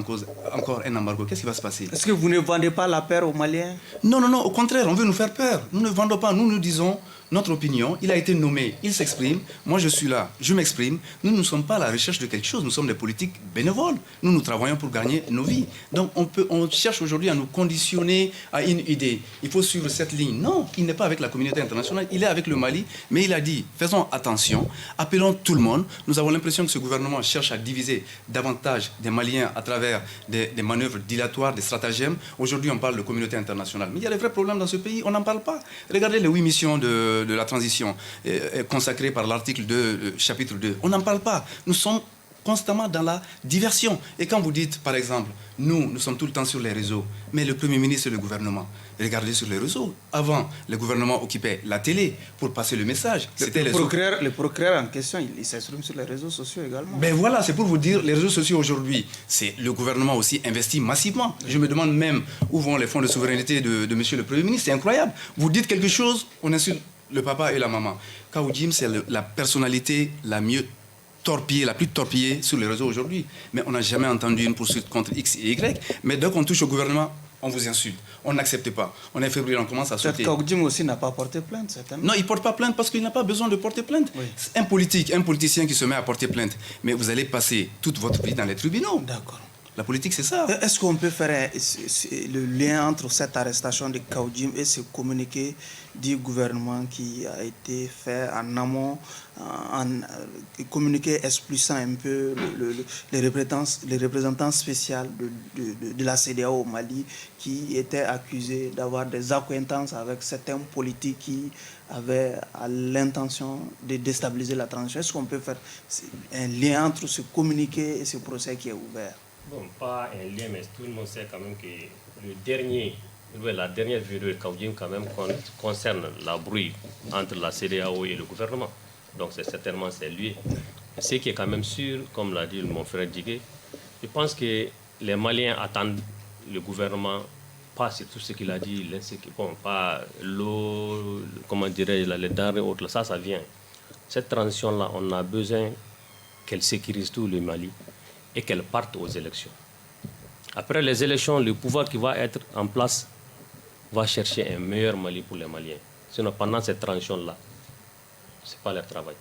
encore un embargo, qu'est-ce qui va se passer? Est-ce que vous ne vendez pas la peur aux Maliens? Non, au contraire, on veut nous faire peur. Nous ne vendons pas, nous disons notre opinion, il a été nommé, il s'exprime, moi je suis là, je m'exprime. Nous ne sommes pas à la recherche de quelque chose, nous sommes des politiques bénévoles. Nous travaillons pour gagner nos vies. Donc on cherche aujourd'hui à nous conditionner à une idée. Il faut suivre cette ligne. Non, il n'est pas avec la communauté internationale, il est avec le Mali, mais il a dit, faisons attention, appelons tout le monde. Nous avons l'impression que ce gouvernement cherche à diviser davantage des Maliens à travers des manœuvres dilatoires, des stratagèmes. Aujourd'hui, on parle de communauté internationale. Mais il y a des vrais problèmes dans ce pays, on n'en parle pas. Regardez les 8 missions de la transition consacrées par l'article 2, chapitre 2. On n'en parle pas. Nous sommes constamment dans la diversion. Et quand vous dites, par exemple, nous sommes tout le temps sur les réseaux, mais le Premier ministre et le gouvernement, regardez sur les réseaux. Avant, le gouvernement occupait la télé pour passer le message. Le procureur en question, il s'exprime sur les réseaux sociaux également. Ben voilà, c'est pour vous dire, les réseaux sociaux aujourd'hui, c'est le gouvernement aussi investit massivement. Je me demande même où vont les fonds de souveraineté de monsieur le Premier ministre. C'est incroyable. Vous dites quelque chose, on insulte le papa et la maman. Kaou Djim, c'est la personnalité la mieux torpillée, la plus torpillée sur les réseaux aujourd'hui. Mais on n'a jamais entendu une poursuite contre X et Y. Mais dès qu'on touche au gouvernement, on vous insulte. On n'accepte pas. On est fébrile, on commence à sauter. Kaou Djim aussi n'a pas porté plainte, certainement. Non, il ne porte pas plainte parce qu'il n'a pas besoin de porter plainte. Oui. C'est un politicien qui se met à porter plainte. Mais vous allez passer toute votre vie dans les tribunaux. D'accord. La politique, c'est ça. Est-ce qu'on peut faire le lien entre cette arrestation de Kaou Djim et ce communiqué du gouvernement qui a été fait en amont, communiqué expulsant un peu les représentants spéciaux de la CEDEAO au Mali qui étaient accusés d'avoir des accointances avec certains politiques qui avaient l'intention de déstabiliser la transition? Est-ce qu'on peut faire un lien entre ce communiqué et ce procès qui est ouvert? Bon, pas un lien, mais tout le monde sait quand même que la dernière vidéo de Kaou Djim quand même concerne la brouille entre la CEDEAO et le gouvernement. Donc certainement c'est lui. Ce qui est quand même sûr, comme l'a dit mon frère Djigué, je pense que les Maliens attendent le gouvernement, pas sur tout ce qu'il a dit, pas l'eau, comment dirais-je, les denrées autres, ça vient. Cette transition-là, on a besoin qu'elle sécurise tout le Mali et qu'elle parte aux élections. Après les élections, le pouvoir qui va être en place va chercher un meilleur Mali pour les Maliens. Sinon, pendant cette transition-là, ce n'est pas leur travail.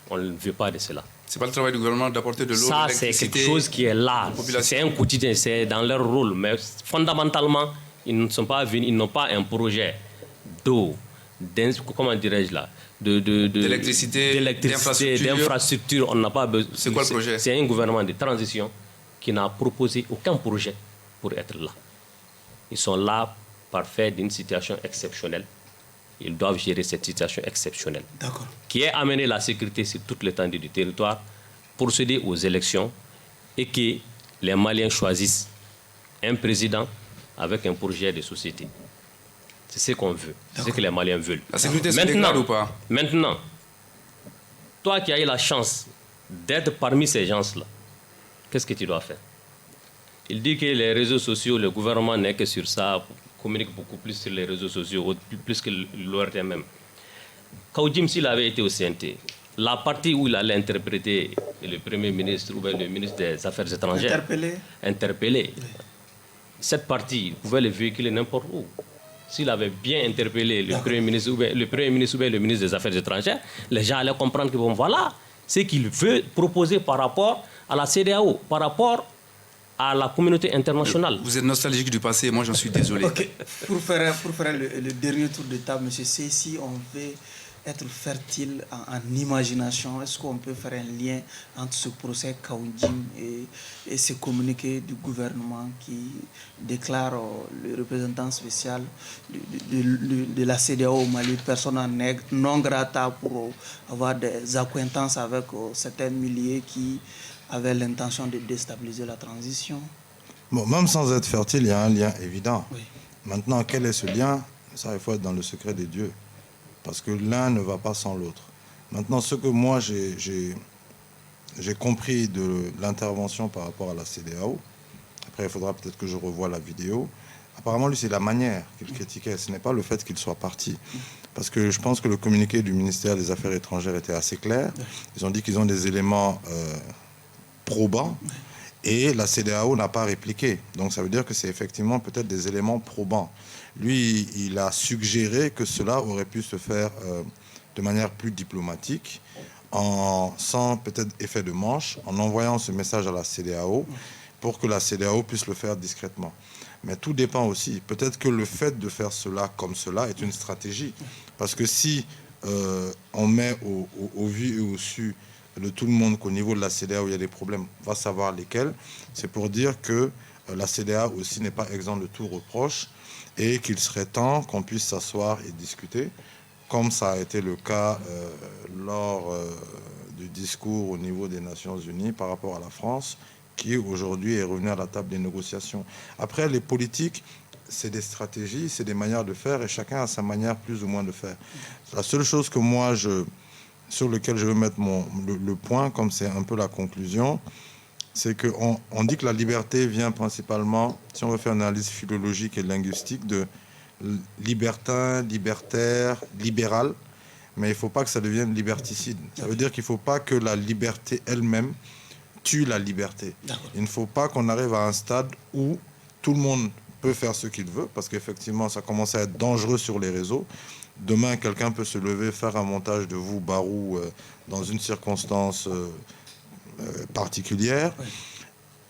On ne veut pas de cela. Ce n'est pas le travail du gouvernement d'apporter de l'eau, ça, c'est quelque chose qui est là. C'est un quotidien, c'est dans leur rôle. Mais fondamentalement, ils ne sont pas venus, ils n'ont pas un projet d'eau, comment dirais-je là, d'électricité, d'infrastructure. On n'a pas besoin. C'est quoi le projet? C'est un gouvernement de transition qui n'a proposé aucun projet pour être là. Ils sont là par fait d'une situation exceptionnelle. Ils doivent gérer cette situation exceptionnelle. D'accord. Qui est amener la sécurité sur toute l'étendue du territoire, procéder aux élections et que les Maliens choisissent un président avec un projet de société. C'est ce qu'on veut. C'est ce que les Maliens veulent. La sécurité se dégrade ou pas? Maintenant, toi qui as eu la chance d'être parmi ces gens-là, qu'est-ce que tu dois faire? Il dit que les réseaux sociaux, le gouvernement n'est que sur ça, communique beaucoup plus sur les réseaux sociaux, plus que l'ORT même. Kaou Djim, s'il avait été au CNT, la partie où il allait interpréter le Premier ministre ou le ministre des Affaires étrangères, interpellé. Oui. Cette partie, il pouvait le véhiculer n'importe où. S'il avait bien interpellé le Premier ministre ou le ministre des Affaires étrangères, les gens allaient comprendre que bon, voilà ce qu'il veut proposer par rapport à la CEDEAO, par rapport à la communauté internationale. Vous êtes nostalgique du passé, moi j'en suis désolé. Okay. Pour faire le dernier tour de table, M. C, si on veut être fertile en imagination, est-ce qu'on peut faire un lien entre ce procès Kaou Djim et ce communiqué du gouvernement qui déclare le représentant spécial de la CEDEAO au Mali, persona non grata pour avoir des accointances avec certains milliers qui avait l'intention de déstabiliser la transition. Bon, même sans être fertile, il y a un lien évident. Oui. Maintenant, quel est ce lien? Ça, il faut être dans le secret des dieux. Parce que l'un ne va pas sans l'autre. Maintenant, ce que moi, j'ai compris de l'intervention par rapport à la CEDEAO, après, il faudra peut-être que je revoie la vidéo. Apparemment, lui, c'est la manière qu'il critiquait. Ce n'est pas le fait qu'il soit parti. Parce que je pense que le communiqué du ministère des Affaires étrangères était assez clair. Ils ont dit qu'ils ont des éléments probants. Et la CEDEAO n'a pas répliqué. Donc ça veut dire que c'est effectivement peut-être des éléments probants. Lui, il a suggéré que cela aurait pu se faire de manière plus diplomatique, sans peut-être effet de manche, en envoyant ce message à la CEDEAO pour que la CEDEAO puisse le faire discrètement. Mais tout dépend aussi. Peut-être que le fait de faire cela comme cela est une stratégie. Parce que si on met au vu et au su de tout le monde qu'au niveau de la CEDEAO, il y a des problèmes, on va savoir lesquels, c'est pour dire que la CEDEAO aussi n'est pas exempte de tout reproche et qu'il serait temps qu'on puisse s'asseoir et discuter, comme ça a été le cas lors du discours au niveau des Nations Unies par rapport à la France, qui aujourd'hui est revenu à la table des négociations. Après, les politiques, c'est des stratégies, c'est des manières de faire, et chacun a sa manière plus ou moins de faire. La seule chose que moi, sur lequel je veux mettre le point, comme c'est un peu la conclusion, c'est qu'on dit que la liberté vient principalement, si on veut faire une analyse philologique et linguistique, de libertin, libertaire, libéral, mais il ne faut pas que ça devienne liberticide. Ça veut dire qu'il ne faut pas que la liberté elle-même tue la liberté. Il ne faut pas qu'on arrive à un stade où tout le monde peut faire ce qu'il veut, parce qu'effectivement, ça commence à être dangereux sur les réseaux. Demain, quelqu'un peut se lever, faire un montage de vous, Barou, dans une circonstance particulière. Oui.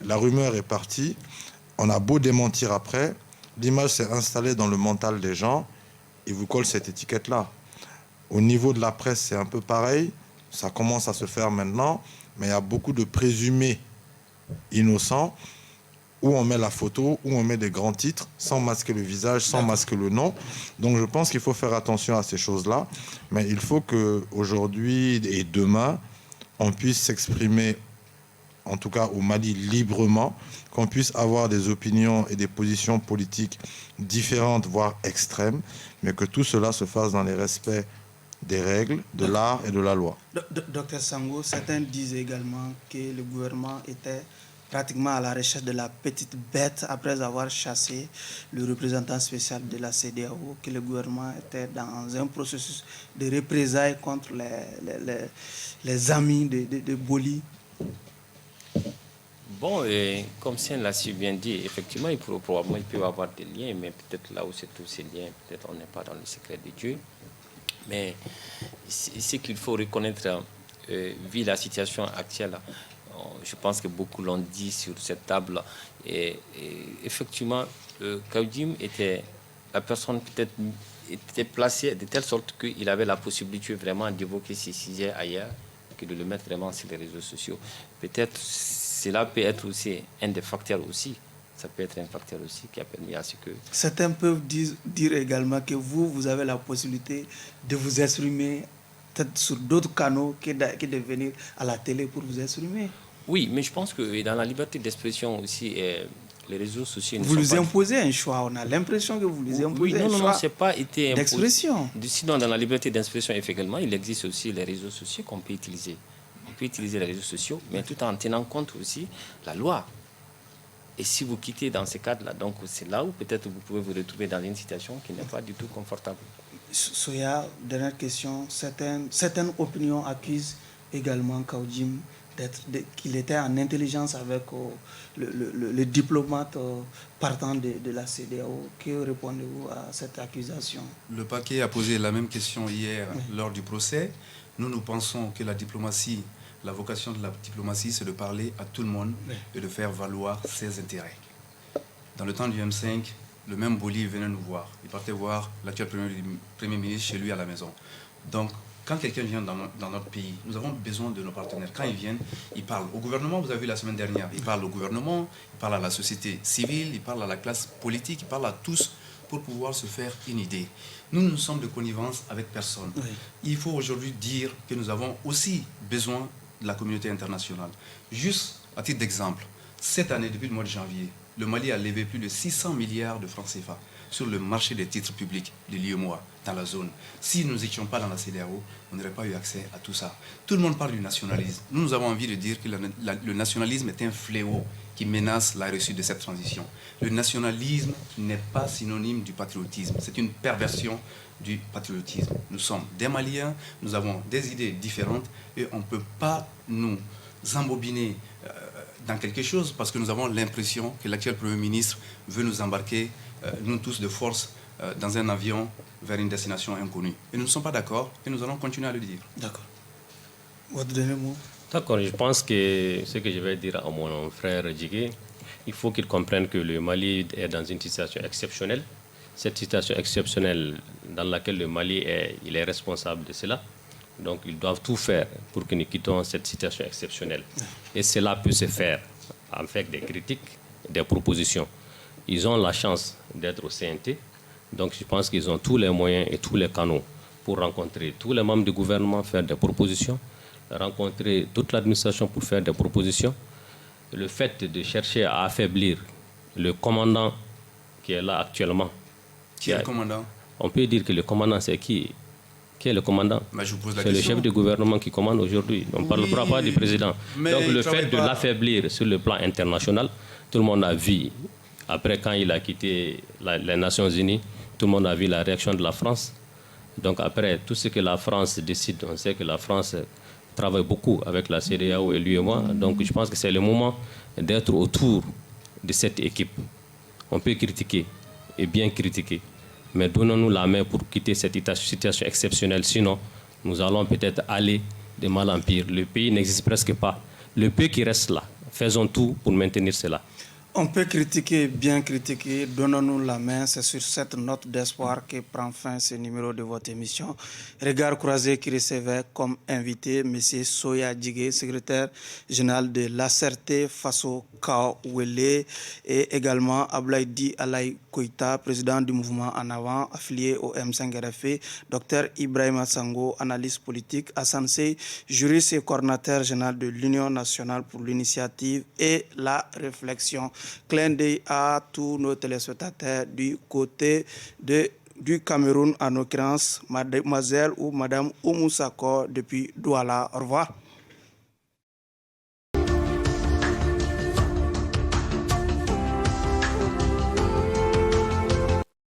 La rumeur est partie. On a beau démentir après, l'image s'est installée dans le mental des gens. Ils vous collent cette étiquette-là. Au niveau de la presse, c'est un peu pareil. Ça commence à se faire maintenant. Mais il y a beaucoup de présumés innocents où on met la photo, où on met des grands titres, sans masquer le visage, sans masquer le nom. Donc je pense qu'il faut faire attention à ces choses-là. Mais il faut qu'aujourd'hui et demain, on puisse s'exprimer, en tout cas au Mali, librement, qu'on puisse avoir des opinions et des positions politiques différentes, voire extrêmes, mais que tout cela se fasse dans les respects des règles, de l'art et de la loi. Docteur Sango, certains disent également que le gouvernement était pratiquement à la recherche de la petite bête après avoir chassé le représentant spécial de la CEDEAO, que le gouvernement était dans un processus de représailles contre les amis de Boli. Bon, et comme Sien l'a si bien dit, effectivement, il peut y avoir des liens, mais peut-être là où c'est tous ces liens, peut-être on n'est pas dans le secret de Dieu. Mais ce qu'il faut reconnaître, vu la situation actuelle, je pense que beaucoup l'ont dit sur cette table. Et effectivement, Kaoudim était la personne peut-être était placée de telle sorte qu'il avait la possibilité vraiment d'évoquer ces sujets ailleurs que de le mettre vraiment sur les réseaux sociaux. Peut-être cela peut être aussi un des facteurs aussi. Ça peut être un facteur aussi qui a permis à ce que... Certains peuvent dire également que vous avez la possibilité de vous exprimer peut-être sur d'autres canaux que de venir à la télé pour vous exprimer. Oui, mais je pense que dans la liberté d'expression aussi, les réseaux sociaux... Vous nous imposez un choix. On a l'impression que vous nous imposez un choix. Non, c'est pas été imposé. D'expression. Sinon, dans la liberté d'expression, effectivement, il existe aussi les réseaux sociaux qu'on peut utiliser. On peut utiliser les réseaux sociaux, mais tout en tenant compte aussi la loi. Et si vous quittez dans ce cadre-là, donc c'est là où peut-être vous pouvez vous retrouver dans une situation qui n'est pas du tout confortable. Soya, dernière question. Certaines opinions accusent également Kaoudim qu'il était en intelligence avec le diplomate partant de la CEDEAO. Que répondez-vous à cette accusation? Le parquet a posé la même question hier lors du procès. Nous pensons que la diplomatie, la vocation de la diplomatie, c'est de parler à tout le monde et de faire valoir ses intérêts. Dans le temps du M5, le même Boli venait nous voir. Il partait voir l'actuel Premier ministre chez lui à la maison. Donc, quand quelqu'un vient dans notre pays, nous avons besoin de nos partenaires. Quand ils viennent, ils parlent au gouvernement. Vous avez vu la semaine dernière, ils parlent au gouvernement, ils parlent à la société civile, ils parlent à la classe politique, ils parlent à tous pour pouvoir se faire une idée. Nous ne sommes de connivence avec personne. Oui. Il faut aujourd'hui dire que nous avons aussi besoin de la communauté internationale. Juste à titre d'exemple, cette année, depuis le mois de janvier, le Mali a levé plus de 600 milliards de francs CFA sur le marché des titres publics de l'UEMOA dans la zone. Si nous n'étions pas dans la CEDEAO, on n'aurait pas eu accès à tout ça. Tout le monde parle du nationalisme. Nous avons envie de dire que le nationalisme est un fléau qui menace la réussite de cette transition. Le nationalisme n'est pas synonyme du patriotisme. C'est une perversion du patriotisme. Nous sommes des Maliens, nous avons des idées différentes et on ne peut pas nous embobiner dans quelque chose parce que nous avons l'impression que l'actuel Premier ministre veut nous embarquer, nous tous de force, dans un avion vers une destination inconnue. Et nous ne sommes pas d'accord et nous allons continuer à le dire. D'accord. Votre dernier mot? D'accord, je pense que ce que je vais dire à mon frère Djigué, il faut qu'il comprenne que le Mali est dans une situation exceptionnelle. Cette situation exceptionnelle dans laquelle le Mali est, il est responsable de cela. Donc ils doivent tout faire pour que nous quittions cette situation exceptionnelle. Et cela peut se faire avec des critiques, des propositions. Ils ont la chance d'être au CNT. Donc je pense qu'ils ont tous les moyens et tous les canaux pour rencontrer tous les membres du gouvernement, faire des propositions, rencontrer toute l'administration pour faire des propositions. Le fait de chercher à affaiblir le commandant qui est là actuellement. Qui est le commandant? On peut dire que le commandant, c'est qui? Qui est le commandant? C'est le chef du gouvernement qui commande aujourd'hui. On ne parlera pas du président. Donc le fait de l'affaiblir sur le plan international, tout le monde a vu, après quand il a quitté les Nations Unies, tout le monde a vu la réaction de la France. Donc après, tout ce que la France décide, on sait que la France travaille beaucoup avec la CEDEAO et l'UEMOA. Donc je pense que c'est le moment d'être autour de cette équipe. On peut critiquer et bien critiquer, mais donnons-nous la main pour quitter cette situation exceptionnelle. Sinon, nous allons peut-être aller de mal en pire. Le pays n'existe presque pas. Le peu qui reste là, faisons tout pour maintenir cela. On peut critiquer, bien critiquer, donnons-nous la main. C'est sur cette note d'espoir que prend fin ce numéro de votre émission. Regard croisé qui recevait comme invité M. Soya Djigué, secrétaire général de l'ACRT Faso Kawele, et également Ablaïdi Alaï Koïta, président du mouvement En Avant, affilié au M5RFE, Dr Ibrahima Sango, analyste politique, Hassan Sey, juriste et coordinateur général de l'Union nationale pour l'initiative et la réflexion. Clin d'œil à tous nos téléspectateurs du côté du Cameroun, en l'occurrence mademoiselle ou madame Oumou Sakor depuis Douala. Au revoir.